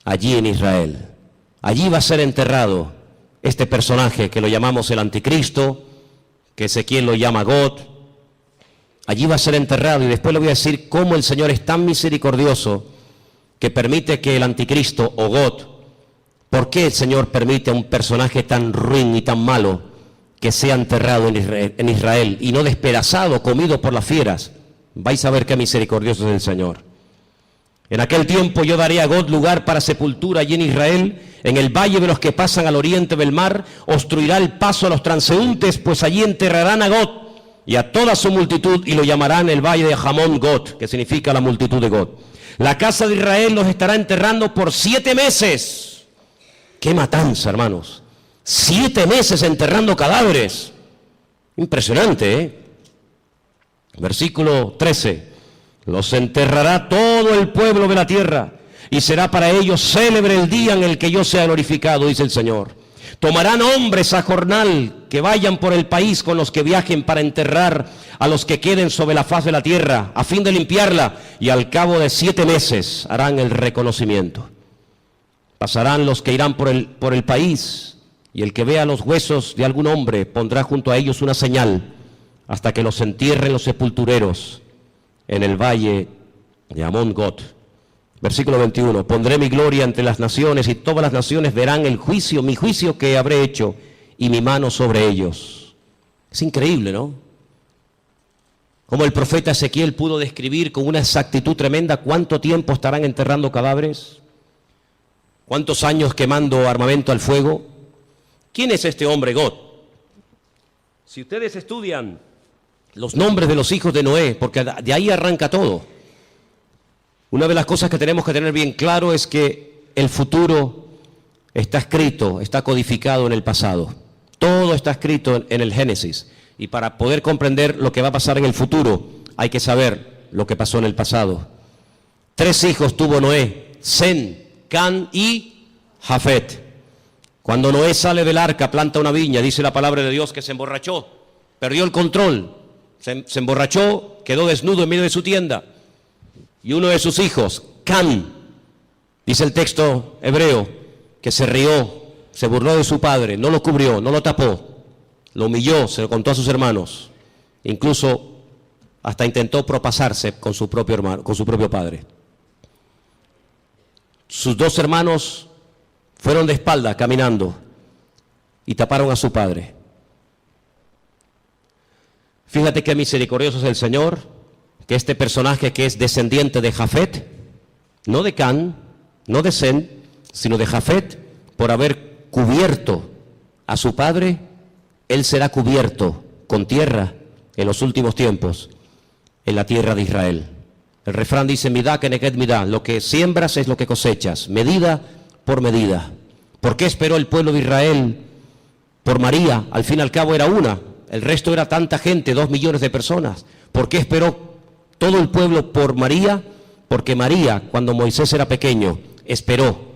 allí en Israel. Allí va a ser enterrado este personaje que lo llamamos el anticristo, que Ezequiel lo llama God. Allí va a ser enterrado, y después le voy a decir cómo el Señor es tan misericordioso que permite que el anticristo o God, ¿por qué el Señor permite a un personaje tan ruin y tan malo que sea enterrado en Israel y no despedazado, comido por las fieras? Vais a ver qué misericordioso es el Señor. En aquel tiempo yo daré a God lugar para sepultura allí en Israel, en el valle de los que pasan al oriente del mar, obstruirá el paso a los transeúntes, pues allí enterrarán a God y a toda su multitud, y lo llamarán el valle de Hamón God, que significa la multitud de God. La casa de Israel los estará enterrando por 7 meses. ¡Qué matanza, hermanos! 7 meses enterrando cadáveres. Impresionante, ¿eh? Versículo 13. Los enterrará todo el pueblo de la tierra, y será para ellos célebre el día en el que yo sea glorificado, dice el Señor. Tomarán hombres a jornal que vayan por el país con los que viajen para enterrar a los que queden sobre la faz de la tierra, a fin de limpiarla, y al cabo de 7 meses harán el reconocimiento. Pasarán los que irán por el país, y el que vea los huesos de algún hombre pondrá junto a ellos una señal, hasta que los entierren los sepultureros en el valle de Hamón God. Versículo 21, pondré mi gloria entre las naciones y todas las naciones verán el juicio, mi juicio que habré hecho y mi mano sobre ellos. Es increíble, ¿no? Como el profeta Ezequiel pudo describir con una exactitud tremenda cuánto tiempo estarán enterrando cadáveres, cuántos años quemando armamento al fuego. ¿Quién es este hombre God? Si ustedes estudian los nombres de los hijos de Noé, porque de ahí arranca todo, una de las cosas que tenemos que tener bien claro es que el futuro está escrito, está codificado en el pasado. Todo está escrito en el Génesis. Y para poder comprender lo que va a pasar en el futuro, hay que saber lo que pasó en el pasado. 3 hijos tuvo Noé: Sem, Can y Jafet. Cuando Noé sale del arca, planta una viña, dice la palabra de Dios que se emborrachó, perdió el control, se emborrachó, quedó desnudo en medio de su tienda. Y uno de sus hijos, Can, dice el texto hebreo, que se rió, se burló de su padre, no lo cubrió, no lo tapó, lo humilló, se lo contó a sus hermanos, incluso hasta intentó propasarse con su propio hermano, con su propio padre. Sus 2 hermanos fueron de espalda caminando y taparon a su padre. Fíjate qué misericordioso es el Señor, que este personaje que es descendiente de Jafet, no de Can, no de Sem, sino de Jafet, por haber cubierto a su padre, él será cubierto con tierra en los últimos tiempos, en la tierra de Israel. El refrán dice, midá keneged midá, lo que siembras es lo que cosechas, medida por medida. ¿Por qué esperó el pueblo de Israel por María? Al fin y al cabo era una, el resto era tanta gente, 2 millones de personas. ¿Por qué esperó todo el pueblo por María? Porque María, cuando Moisés era pequeño, esperó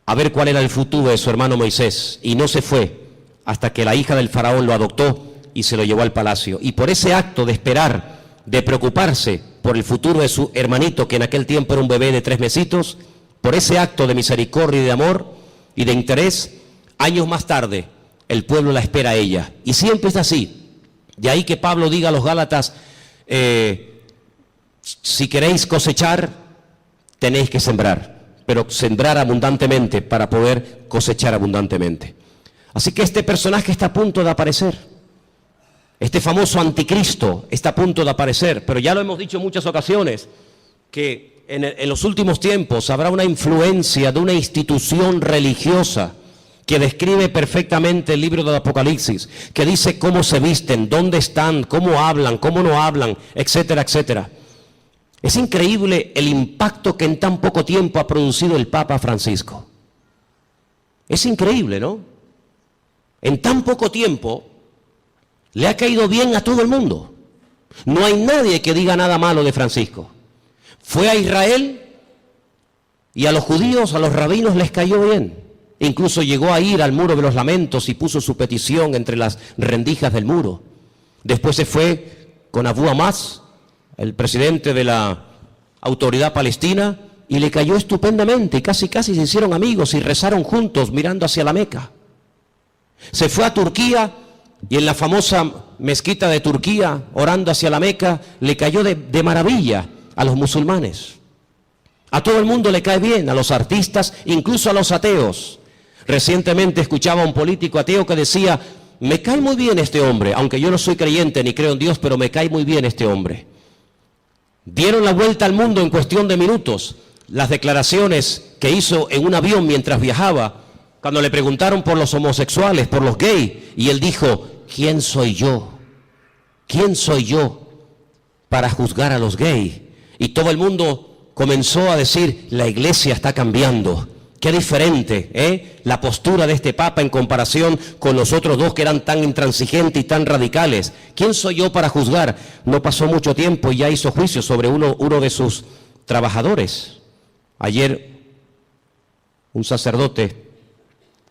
a ver cuál era el futuro de su hermano Moisés, y no se fue hasta que la hija del faraón lo adoptó y se lo llevó al palacio. Y por ese acto de esperar, de preocuparse por el futuro de su hermanito, que en aquel tiempo era un bebé de 3 mesitos, por ese acto de misericordia y de amor y de interés, años más tarde, el pueblo la espera a ella. Y siempre es así. De ahí que Pablo diga a los Gálatas, si queréis cosechar, tenéis que sembrar, pero sembrar abundantemente para poder cosechar abundantemente. Así que este personaje está a punto de aparecer. Este famoso anticristo está a punto de aparecer, pero ya lo hemos dicho en muchas ocasiones, que en los últimos tiempos habrá una influencia de una institución religiosa que describe perfectamente el libro del Apocalipsis, que dice cómo se visten, dónde están, cómo hablan, cómo no hablan, etcétera, etcétera. Es increíble el impacto que en tan poco tiempo ha producido el Papa Francisco. Es increíble, ¿no? En tan poco tiempo le ha caído bien a todo el mundo. No hay nadie que diga nada malo de Francisco. Fue a Israel y a los judíos, a los rabinos les cayó bien. Incluso llegó a ir al muro de los lamentos y puso su petición entre las rendijas del muro. Después se fue con Abu Hamas, el presidente de la autoridad palestina, y le cayó estupendamente y casi se hicieron amigos y rezaron juntos mirando hacia la Meca. Se fue a Turquía y en la famosa mezquita de Turquía, orando hacia la Meca, le cayó de maravilla a los musulmanes. A todo el mundo le cae bien, a los artistas, incluso a los ateos. Recientemente escuchaba a un político ateo que decía, me cae muy bien este hombre, aunque yo no soy creyente ni creo en Dios, pero me cae muy bien este hombre. Dieron la vuelta al mundo en cuestión de minutos. Las declaraciones que hizo en un avión mientras viajaba, cuando le preguntaron por los homosexuales, por los gays, y él dijo, ¿quién soy yo? ¿Quién soy yo para juzgar a los gays? Y todo el mundo comenzó a decir, la iglesia está cambiando. Qué diferente, la postura de este Papa en comparación con los otros 2 que eran tan intransigentes y tan radicales. ¿Quién soy yo para juzgar? No pasó mucho tiempo y ya hizo juicio sobre uno de sus trabajadores. Ayer un sacerdote,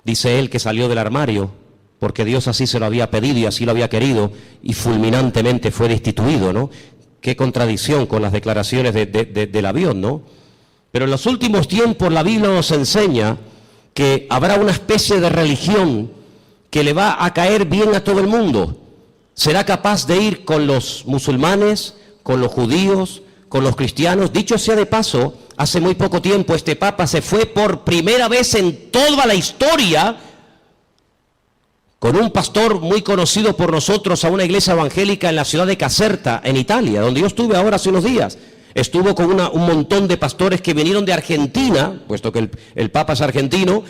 dice él, que salió del armario porque Dios así se lo había pedido y así lo había querido, y fulminantemente fue destituido, ¿no? Qué contradicción con las declaraciones del avión, ¿no? Pero en los últimos tiempos la Biblia nos enseña que habrá una especie de religión que le va a caer bien a todo el mundo. Será capaz de ir con los musulmanes, con los judíos, con los cristianos. Dicho sea de paso, hace muy poco tiempo este Papa se fue por primera vez en toda la historia con un pastor muy conocido por nosotros a una iglesia evangélica en la ciudad de Caserta, en Italia, donde yo estuve ahora hace unos días. Estuvo con un montón de pastores que vinieron de Argentina, puesto que el Papa es argentino,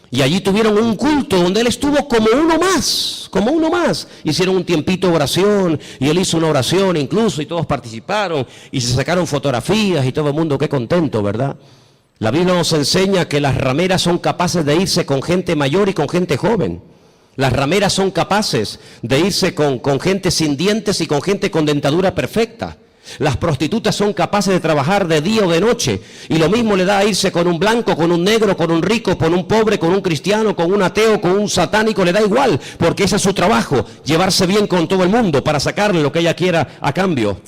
y allí tuvieron un culto donde él estuvo como uno más. Hicieron un tiempito de oración, y él hizo una oración incluso, y todos participaron, y se sacaron fotografías, y todo el mundo, qué contento, ¿verdad? La Biblia nos enseña que las rameras son capaces de irse con gente mayor y con gente joven. Las rameras son capaces de irse con gente sin dientes y con gente con dentadura perfecta. Las prostitutas son capaces de trabajar de día o de noche, y lo mismo le da a irse con un blanco, con un negro, con un rico, con un pobre, con un cristiano, con un ateo, con un satánico, le da igual, porque ese es su trabajo, llevarse bien con todo el mundo para sacarle lo que ella quiera a cambio.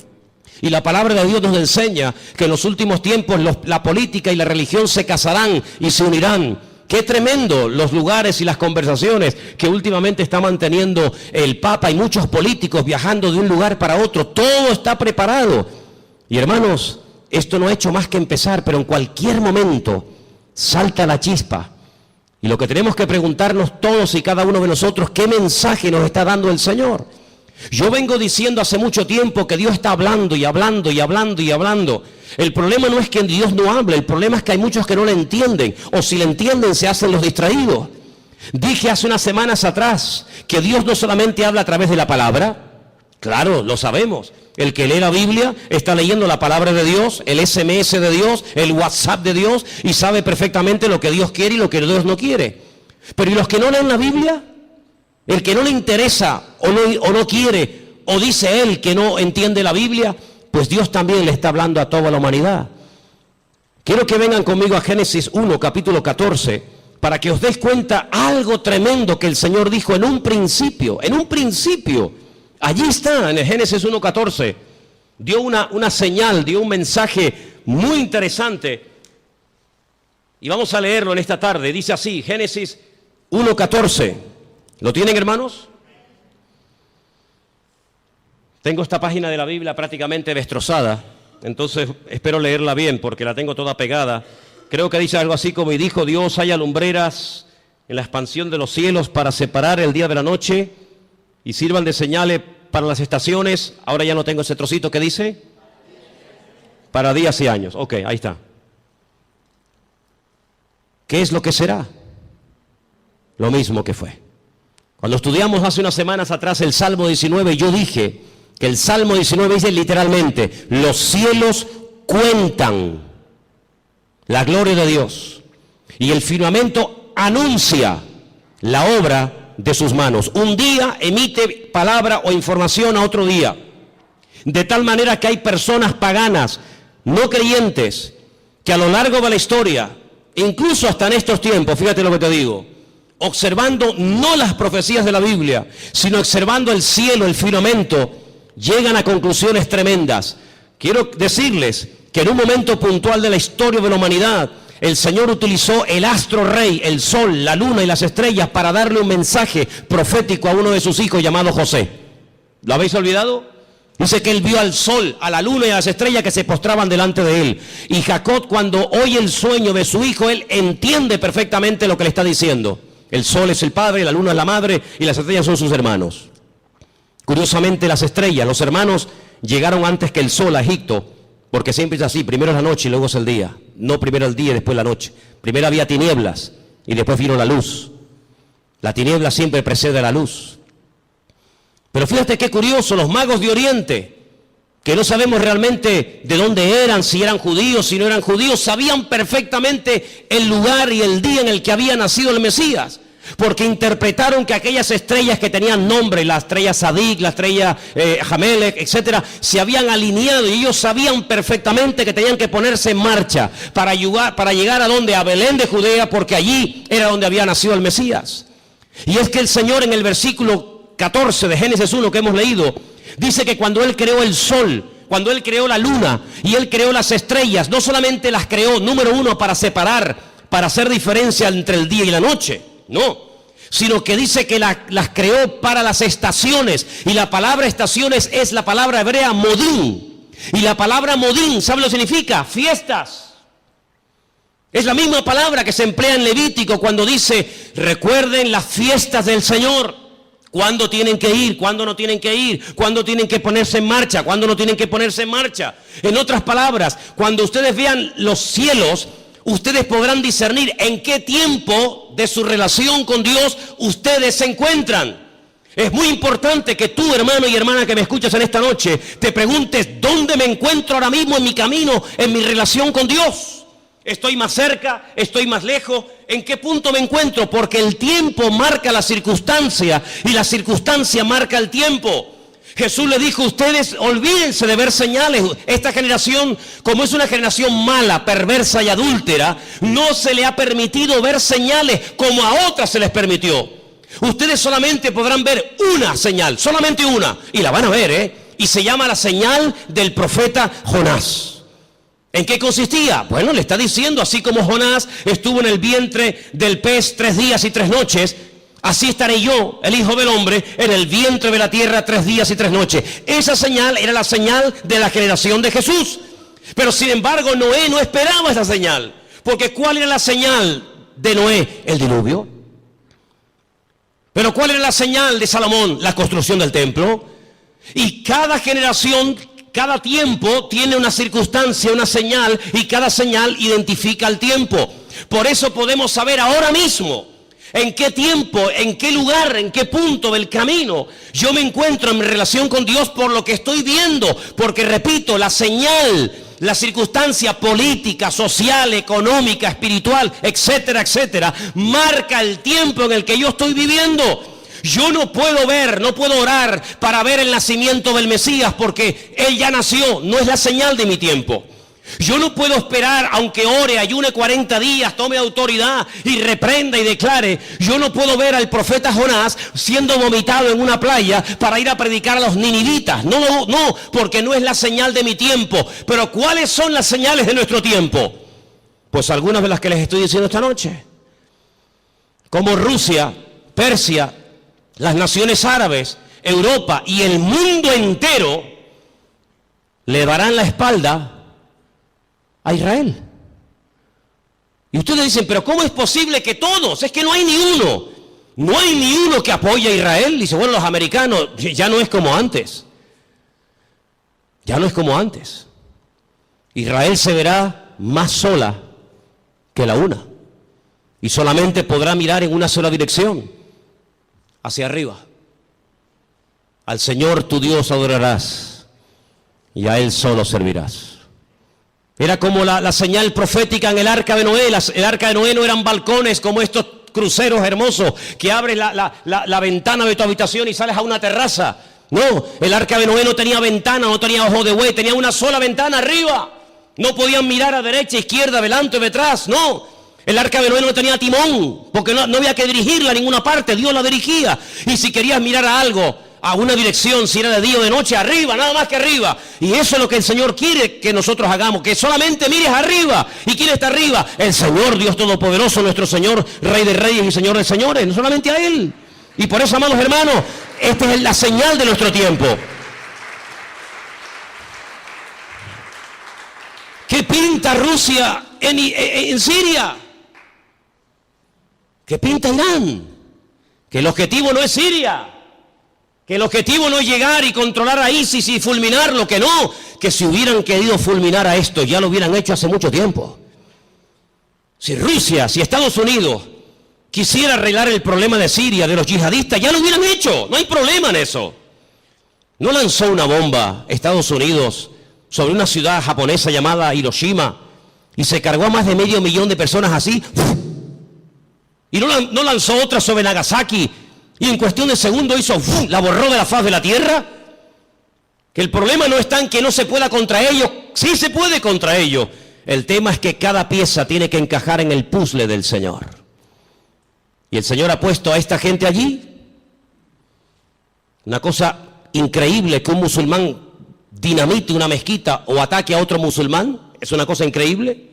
Y la palabra de Dios nos enseña que en los últimos tiempos la política y la religión se casarán y se unirán. Qué tremendo los lugares y las conversaciones que últimamente está manteniendo el Papa y muchos políticos viajando de un lugar para otro. Todo está preparado. Y hermanos, esto no ha hecho más que empezar, pero en cualquier momento salta la chispa. Y lo que tenemos que preguntarnos todos y cada uno de nosotros, ¿qué mensaje nos está dando el Señor? Yo vengo diciendo hace mucho tiempo que Dios está hablando y hablando y hablando y hablando. El problema no es que Dios no hable, el problema es que hay muchos que no le entienden, o si le entienden se hacen los distraídos. Dije hace unas semanas atrás que Dios no solamente habla a través de la palabra, claro, lo sabemos. El que lee la Biblia está leyendo la palabra de Dios, el SMS de Dios, el WhatsApp de Dios, y sabe perfectamente lo que Dios quiere y lo que Dios no quiere. Pero ¿y los que no leen la Biblia? El que no le interesa o no quiere, o dice él que no entiende la Biblia, pues Dios también le está hablando a toda la humanidad. Quiero que vengan conmigo a Génesis 1, capítulo 14, para que os des cuenta algo tremendo que el Señor dijo en un principio. Allí está, en el Génesis 1, 14. Dio una señal, dio un mensaje muy interesante. Y vamos a leerlo en esta tarde. Dice así, Génesis 1, 14. ¿Lo tienen, hermanos? Tengo esta página de la Biblia prácticamente destrozada, entonces espero leerla bien porque la tengo toda pegada. Creo que dice algo así como: y dijo Dios, haya lumbreras en la expansión de los cielos para separar el día de la noche y sirvan de señales para las estaciones. Ahora ya no tengo ese trocito que dice. Para días y años. Ok, ahí está. ¿Qué es lo que será? Lo mismo que fue. Cuando estudiamos hace unas semanas atrás el Salmo 19, yo dije que el Salmo 19 dice literalmente: los cielos cuentan la gloria de Dios y el firmamento anuncia la obra de sus manos. Un día emite palabra o información a otro día, de tal manera que hay personas paganas, no creyentes, que a lo largo de la historia, incluso hasta en estos tiempos, fíjate lo que te digo, observando no las profecías de la Biblia, sino observando el cielo, el firmamento, llegan a conclusiones tremendas. Quiero decirles que en un momento puntual de la historia de la humanidad, el Señor utilizó el astro rey, el sol, la luna y las estrellas para darle un mensaje profético a uno de sus hijos llamado José. ¿Lo habéis olvidado? Dice que él vio al sol, a la luna y a las estrellas que se postraban delante de él. Y Jacob, cuando oye el sueño de su hijo, él entiende perfectamente lo que le está diciendo. El sol es el padre, la luna es la madre y las estrellas son sus hermanos. Curiosamente, las estrellas, los hermanos, llegaron antes que el sol a Egipto, porque siempre es así: primero es la noche y luego es el día. No primero el día y después la noche. Primero había tinieblas y después vino la luz. La tiniebla siempre precede a la luz. Pero fíjate qué curioso, los magos de Oriente, que no sabemos realmente de dónde eran, si eran judíos, si no eran judíos, sabían perfectamente el lugar y el día en el que había nacido el Mesías, porque interpretaron que aquellas estrellas que tenían nombre, la estrella Sadik, la estrella Jamelec, etcétera, se habían alineado, y ellos sabían perfectamente que tenían que ponerse en marcha para llegar a donde, a Belén de Judea, porque allí era donde había nacido el Mesías. Y es que el Señor, en el versículo 14 de Génesis 1 que hemos leído, dice que cuando Él creó el sol, cuando Él creó la luna y Él creó las estrellas, no solamente las creó, número uno, para separar, para hacer diferencia entre el día y la noche, no, sino que dice que las creó para las estaciones. Y la palabra estaciones es la palabra hebrea modín. Y la palabra modín, ¿sabe lo que significa? Fiestas. Es la misma palabra que se emplea en Levítico cuando dice, recuerden las fiestas del Señor. ¿Cuándo tienen que ir? ¿Cuándo no tienen que ir? ¿Cuándo tienen que ponerse en marcha? ¿Cuándo no tienen que ponerse en marcha? En otras palabras, cuando ustedes vean los cielos, ustedes podrán discernir en qué tiempo de su relación con Dios ustedes se encuentran. Es muy importante que tú, hermano y hermana que me escuchas en esta noche, te preguntes, ¿dónde me encuentro ahora mismo en mi camino, en mi relación con Dios? ¿Estoy más cerca? ¿Estoy más lejos? ¿En qué punto me encuentro? Porque el tiempo marca la circunstancia y la circunstancia marca el tiempo. Jesús le dijo, ustedes olvídense de ver señales. Esta generación, como es una generación mala, perversa y adúltera, no se le ha permitido ver señales como a otras se les permitió. Ustedes solamente podrán ver una señal, solamente una, y la van a ver, y se llama la señal del profeta Jonás. ¿En qué consistía? Bueno, le está diciendo, así como Jonás estuvo en el vientre del pez 3 días y 3 noches, así estaré yo, el Hijo del Hombre, en el vientre de la tierra 3 días y 3 noches. Esa señal era la señal de la generación de Jesús. Pero sin embargo, Noé no esperaba esa señal. Porque ¿cuál era la señal de Noé? El diluvio. Pero ¿cuál era la señal de Salomón? La construcción del templo. Y cada generación, cada tiempo tiene una circunstancia, una señal, y cada señal identifica el tiempo. Por eso podemos saber ahora mismo en qué tiempo, en qué lugar, en qué punto del camino yo me encuentro en mi relación con Dios por lo que estoy viendo. Porque repito, la señal, la circunstancia política, social, económica, espiritual, etcétera, etcétera, marca el tiempo en el que yo estoy viviendo. Yo no puedo ver, no puedo orar para ver el nacimiento del Mesías porque Él ya nació, no es la señal de mi tiempo. Yo no puedo esperar, aunque ore, ayune 40 días, tome autoridad y reprenda y declare. Yo no puedo ver al profeta Jonás siendo vomitado en una playa para ir a predicar a los ninivitas. No, porque no es la señal de mi tiempo. Pero ¿cuáles son las señales de nuestro tiempo? Pues algunas de las que les estoy diciendo esta noche. Como Rusia, Persia, las naciones árabes, Europa y el mundo entero le darán la espalda a Israel. Y ustedes dicen, pero ¿cómo es posible que todos? Es que no hay ni uno. No hay ni uno que apoye a Israel. Dice, bueno, los americanos, ya no es como antes. Ya no es como antes. Israel se verá más sola que la una. Y solamente podrá mirar en una sola dirección, hacia arriba. Al Señor tu Dios adorarás y a Él solo servirás. Era como la señal profética en el arca de Noé. El arca de Noé no eran balcones como estos cruceros hermosos que abres la ventana de tu habitación y sales a una terraza. No, el arca de Noé no tenía ventana, no tenía ojo de buey, tenía una sola ventana arriba. No podían mirar a derecha, izquierda, delante o detrás, no. El arca de Noé no tenía timón, porque no había que dirigirla a ninguna parte, Dios la dirigía. Y si querías mirar a algo, a una dirección, si era de día o de noche, arriba, nada más que arriba. Y eso es lo que el Señor quiere que nosotros hagamos, que solamente mires arriba. ¿Y quién está arriba? El Señor Dios Todopoderoso, nuestro Señor, Rey de Reyes y Señor de Señores, no solamente a Él. Y por eso, amados hermanos, esta es la señal de nuestro tiempo. ¿Qué pinta Rusia en Siria? ¿Qué pinta Irán? Que el objetivo no es Siria. Que el objetivo no es llegar y controlar a ISIS y fulminarlo, que no, que si hubieran querido fulminar a esto, ya lo hubieran hecho hace mucho tiempo. Si Rusia, si Estados Unidos quisiera arreglar el problema de Siria, de los yihadistas, ya lo hubieran hecho, no hay problema en eso. No lanzó una bomba Estados Unidos sobre una ciudad japonesa llamada Hiroshima y se cargó a más de 500.000 de personas así, y no lanzó otra sobre Nagasaki, y en cuestión de segundos hizo, la borró de la faz de la tierra. Que el problema no está en que no se pueda contra ellos, sí se puede contra ellos. El tema es que cada pieza tiene que encajar en el puzzle del Señor. Y el Señor ha puesto a esta gente allí. Una cosa increíble que un musulmán dinamite una mezquita o ataque a otro musulmán, es una cosa increíble.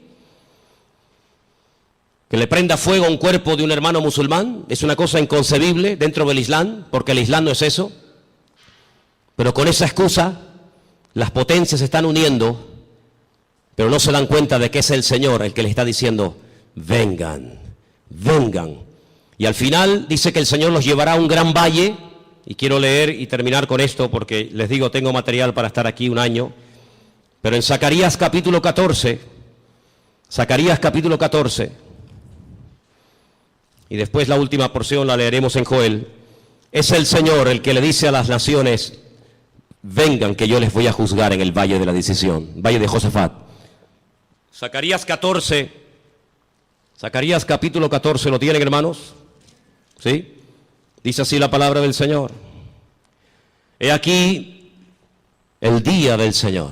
Que le prenda fuego a un cuerpo de un hermano musulmán es una cosa inconcebible dentro del Islam, porque el Islam no es eso. Pero con esa excusa, las potencias se están uniendo, pero no se dan cuenta de que es el Señor el que les está diciendo, vengan, vengan. Y al final dice que el Señor los llevará a un gran valle, y quiero leer y terminar con esto porque les digo, tengo material para estar aquí un año, pero en Zacarías capítulo 14, y después la última porción la leeremos en Joel, es el Señor el que le dice a las naciones, vengan que yo les voy a juzgar en el valle de la decisión, valle de Josafat. Zacarías capítulo 14, ¿lo tienen, hermanos? ¿Sí? Dice así la palabra del Señor. He aquí el día del Señor.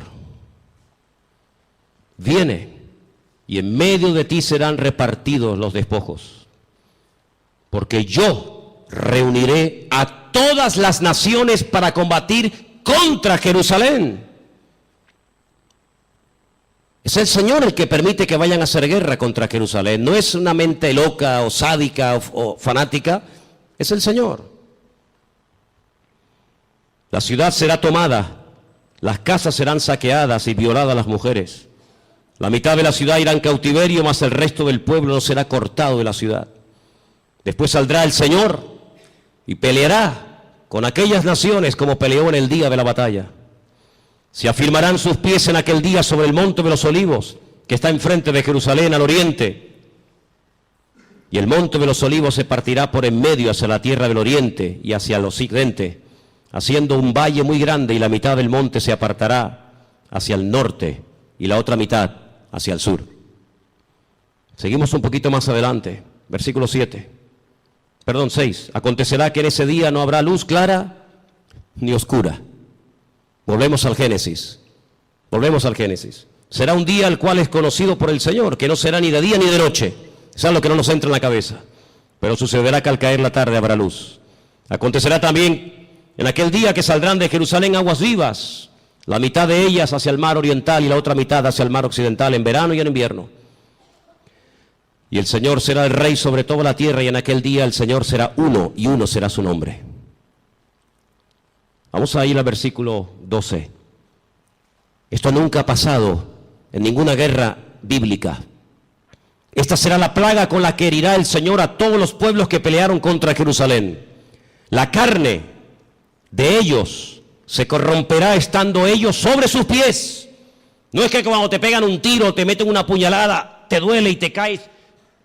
Viene y en medio de ti serán repartidos los despojos. Porque yo reuniré a todas las naciones para combatir contra Jerusalén. Es el Señor el que permite que vayan a hacer guerra contra Jerusalén. No es una mente loca o sádica o fanática. Es el Señor. La ciudad será tomada, las casas serán saqueadas y violadas las mujeres. La mitad de la ciudad irá en cautiverio, mas el resto del pueblo no será cortado de la ciudad. Después saldrá el Señor y peleará con aquellas naciones como peleó en el día de la batalla. Se afirmarán sus pies en aquel día sobre el monte de los olivos, que está enfrente de Jerusalén al oriente. Y el monte de los olivos se partirá por en medio hacia la tierra del oriente y hacia el occidente, haciendo un valle muy grande, y la mitad del monte se apartará hacia el norte y la otra mitad hacia el sur. Seguimos un poquito más adelante, versículo 6. Acontecerá que en ese día no habrá luz clara ni oscura. Volvemos al Génesis. Será un día el cual es conocido por el Señor, que no será ni de día ni de noche. Eso es lo que no nos entra en la cabeza. Pero sucederá que al caer la tarde habrá luz. Acontecerá también en aquel día que saldrán de Jerusalén aguas vivas, la mitad de ellas hacia el mar oriental y la otra mitad hacia el mar occidental, en verano y en invierno. Y el Señor será el rey sobre toda la tierra, y en aquel día el Señor será uno, y uno será su nombre. Vamos a ir al versículo 12. Esto nunca ha pasado en ninguna guerra bíblica. Esta será la plaga con la que herirá el Señor a todos los pueblos que pelearon contra Jerusalén. La carne de ellos se corromperá estando ellos sobre sus pies. No es que cuando te pegan un tiro, te meten una puñalada, te duele y te caes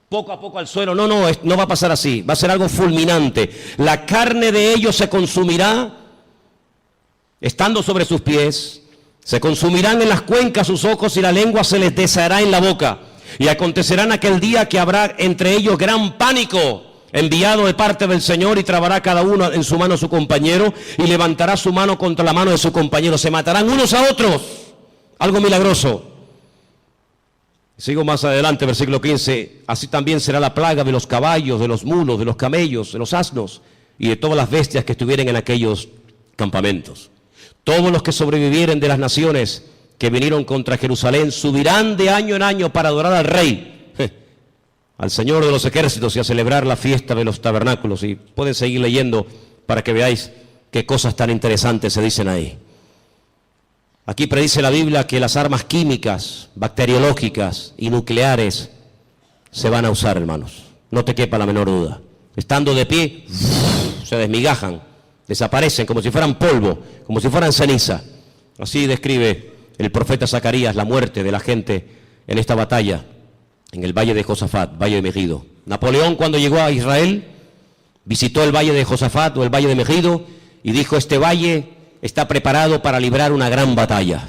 poco a poco al suelo. No va a pasar así. Va a ser algo fulminante. La carne de ellos se consumirá estando sobre sus pies. Se consumirán en las cuencas sus ojos y la lengua se les deshará en la boca. Y acontecerá en aquel día que habrá entre ellos gran pánico, enviado de parte del Señor, y trabará cada uno en su mano a su compañero, y levantará su mano contra la mano de su compañero. Se matarán unos a otros. Algo milagroso. Sigo más adelante, versículo 15. Así también será la plaga de los caballos, de los mulos, de los camellos, de los asnos, y de todas las bestias que estuvieren en aquellos campamentos. Todos los que sobrevivieren de las naciones que vinieron contra Jerusalén subirán de año en año para adorar al Rey, al Señor de los ejércitos, y a celebrar la fiesta de los tabernáculos. Y pueden seguir leyendo para que veáis qué cosas tan interesantes se dicen ahí. Aquí predice la Biblia que las armas químicas, bacteriológicas y nucleares se van a usar, hermanos. No te quepa la menor duda. Estando de pie, se desmigajan, desaparecen como si fueran polvo, como si fueran ceniza. Así describe el profeta Zacarías la muerte de la gente en esta batalla, en el valle de Josafat, valle de Megido. Napoleón, cuando llegó a Israel, visitó el valle de Josafat o el valle de Megido y dijo: este valle está preparado para librar una gran batalla.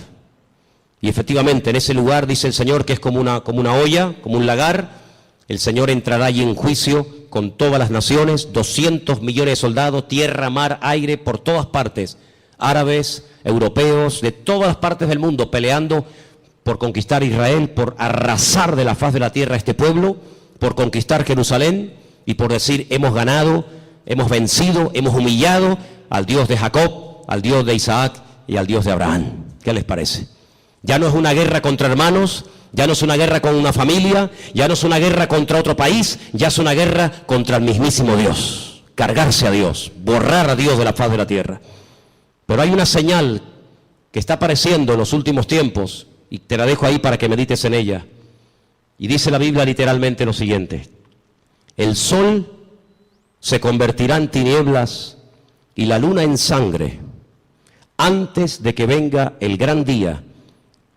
Y efectivamente en ese lugar dice el Señor que es como una olla, como un lagar. El Señor entrará allí en juicio con todas las naciones, 200 millones de soldados, tierra, mar, aire, por todas partes, árabes, europeos, de todas las partes del mundo, peleando por conquistar Israel, por arrasar de la faz de la tierra a este pueblo, por conquistar Jerusalén y por decir: hemos ganado, hemos vencido, hemos humillado al Dios de Jacob, al Dios de Isaac y al Dios de Abraham. ¿Qué les parece? Ya no es una guerra contra hermanos, ya no es una guerra con una familia, ya no es una guerra contra otro país, ya es una guerra contra el mismísimo Dios. Cargarse a Dios, borrar a Dios de la faz de la tierra. Pero hay una señal que está apareciendo en los últimos tiempos, y te la dejo ahí para que medites en ella. Y dice la Biblia literalmente lo siguiente: el sol se convertirá en tinieblas y la luna en sangre antes de que venga el gran día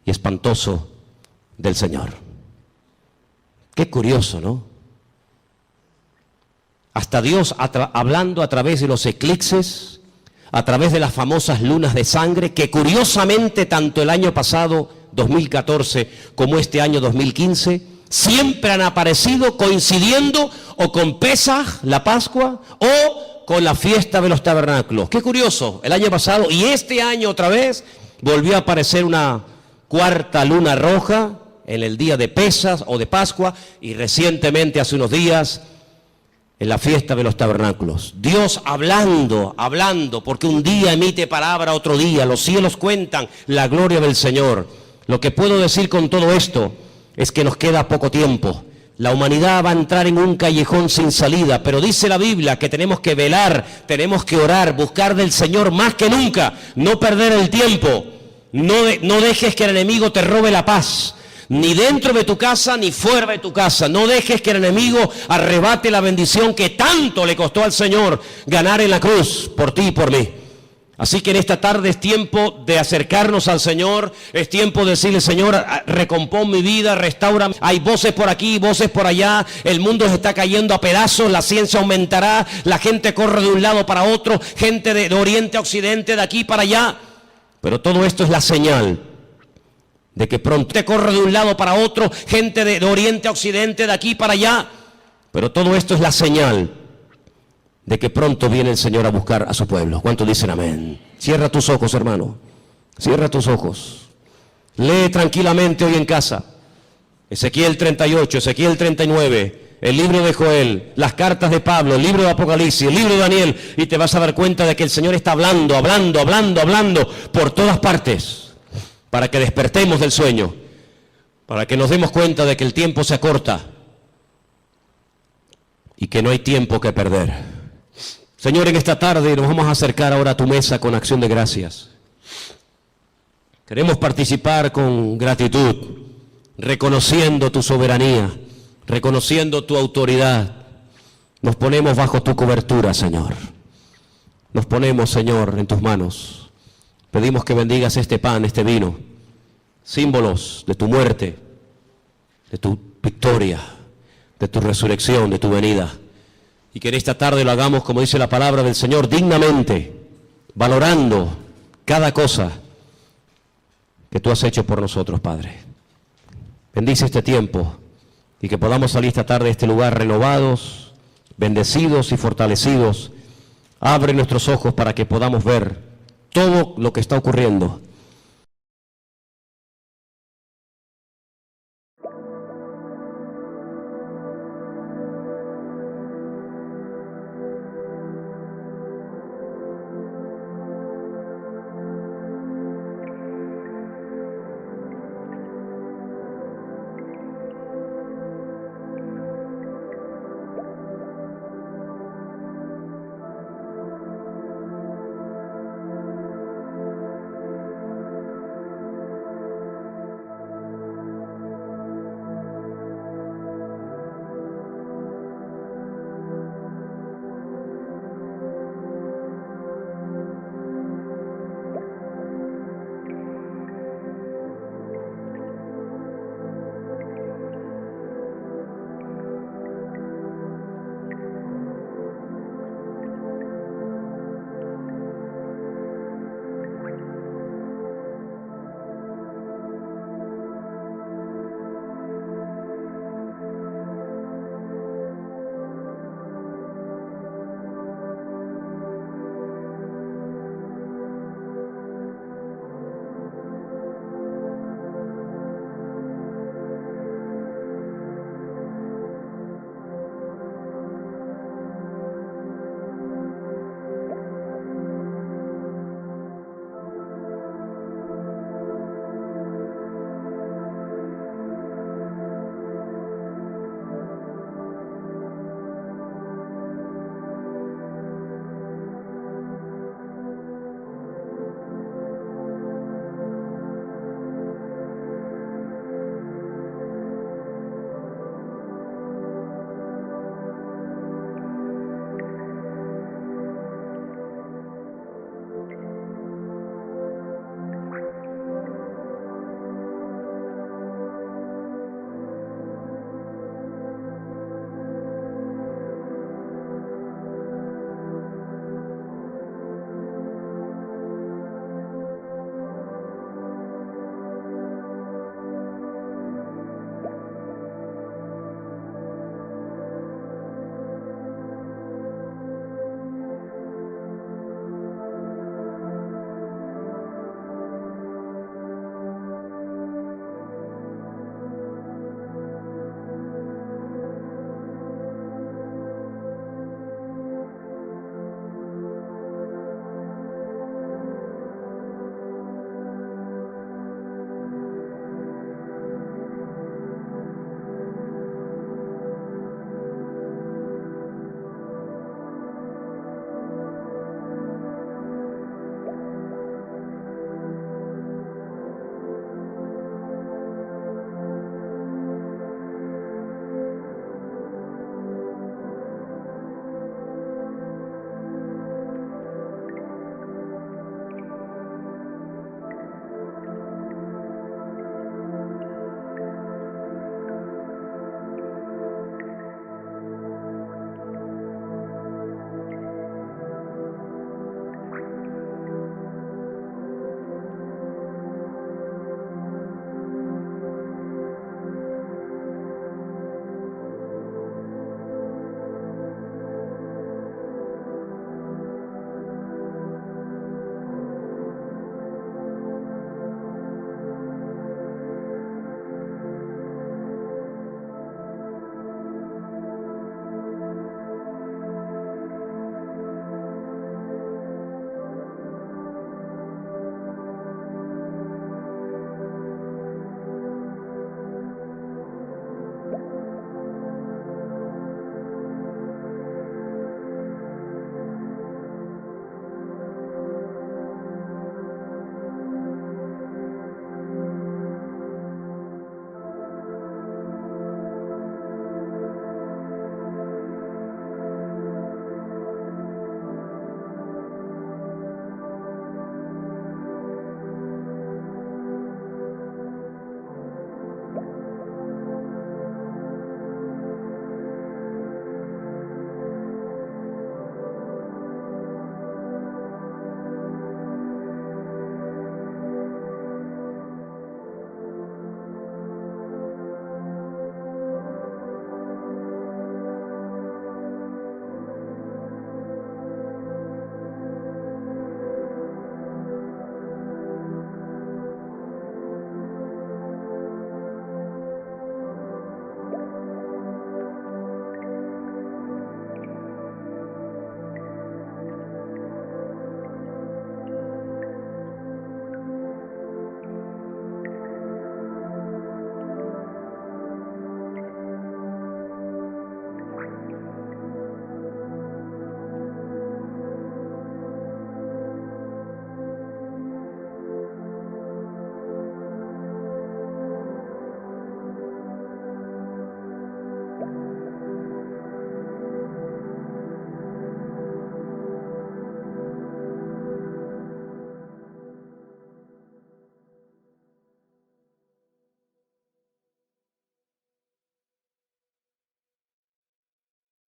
y espantoso del Señor. Qué curioso, ¿no? Hasta Dios hablando a través de los eclipses, a través de las famosas lunas de sangre, que curiosamente tanto el año pasado, 2014, como este año 2015, siempre han aparecido coincidiendo o con Pesaj, la Pascua, o con la fiesta de los tabernáculos. Qué curioso, el año pasado y este año otra vez volvió a aparecer una cuarta luna roja en el día de Pesaj o de Pascua, y recientemente, hace unos días, en la fiesta de los tabernáculos. Dios hablando, porque un día emite palabra, otro día, los cielos cuentan la gloria del Señor. Lo que puedo decir con todo esto es que nos queda poco tiempo. La humanidad va a entrar en un callejón sin salida, pero dice la Biblia que tenemos que velar, tenemos que orar, buscar del Señor más que nunca, no perder el tiempo. No dejes que el enemigo te robe la paz, ni dentro de tu casa ni fuera de tu casa. No dejes que el enemigo arrebate la bendición que tanto le costó al Señor ganar en la cruz por ti y por mí. Así que en esta tarde es tiempo de acercarnos al Señor, es tiempo de decirle: Señor, recompón mi vida, restaura. Hay voces por aquí, voces por allá, el mundo se está cayendo a pedazos, la ciencia aumentará, la gente corre de un lado para otro, gente de oriente a occidente, de aquí para allá. Pero todo esto es la señal de que pronto te corre de un lado para otro, gente de oriente a occidente, de aquí para allá. Pero todo esto es la señal de que pronto viene el Señor a buscar a su pueblo. ¿Cuántos dicen amén? Cierra tus ojos, hermano. Cierra tus ojos. Lee tranquilamente hoy en casa Ezequiel 38, Ezequiel 39, el libro de Joel, las cartas de Pablo, el libro de Apocalipsis, el libro de Daniel, y te vas a dar cuenta de que el Señor está hablando por todas partes, para que despertemos del sueño, para que nos demos cuenta de que el tiempo se acorta y que no hay tiempo que perder. Señor, en esta tarde nos vamos a acercar ahora a tu mesa con acción de gracias. Queremos participar con gratitud, reconociendo tu soberanía, reconociendo tu autoridad. Nos ponemos bajo tu cobertura, Señor. Nos ponemos, Señor, en tus manos. Pedimos que bendigas este pan, este vino, símbolos de tu muerte, de tu victoria, de tu resurrección, de tu venida. Y que en esta tarde lo hagamos, como dice la palabra del Señor, dignamente, valorando cada cosa que tú has hecho por nosotros, Padre. Bendice este tiempo y que podamos salir esta tarde de este lugar renovados, bendecidos y fortalecidos. Abre nuestros ojos para que podamos ver todo lo que está ocurriendo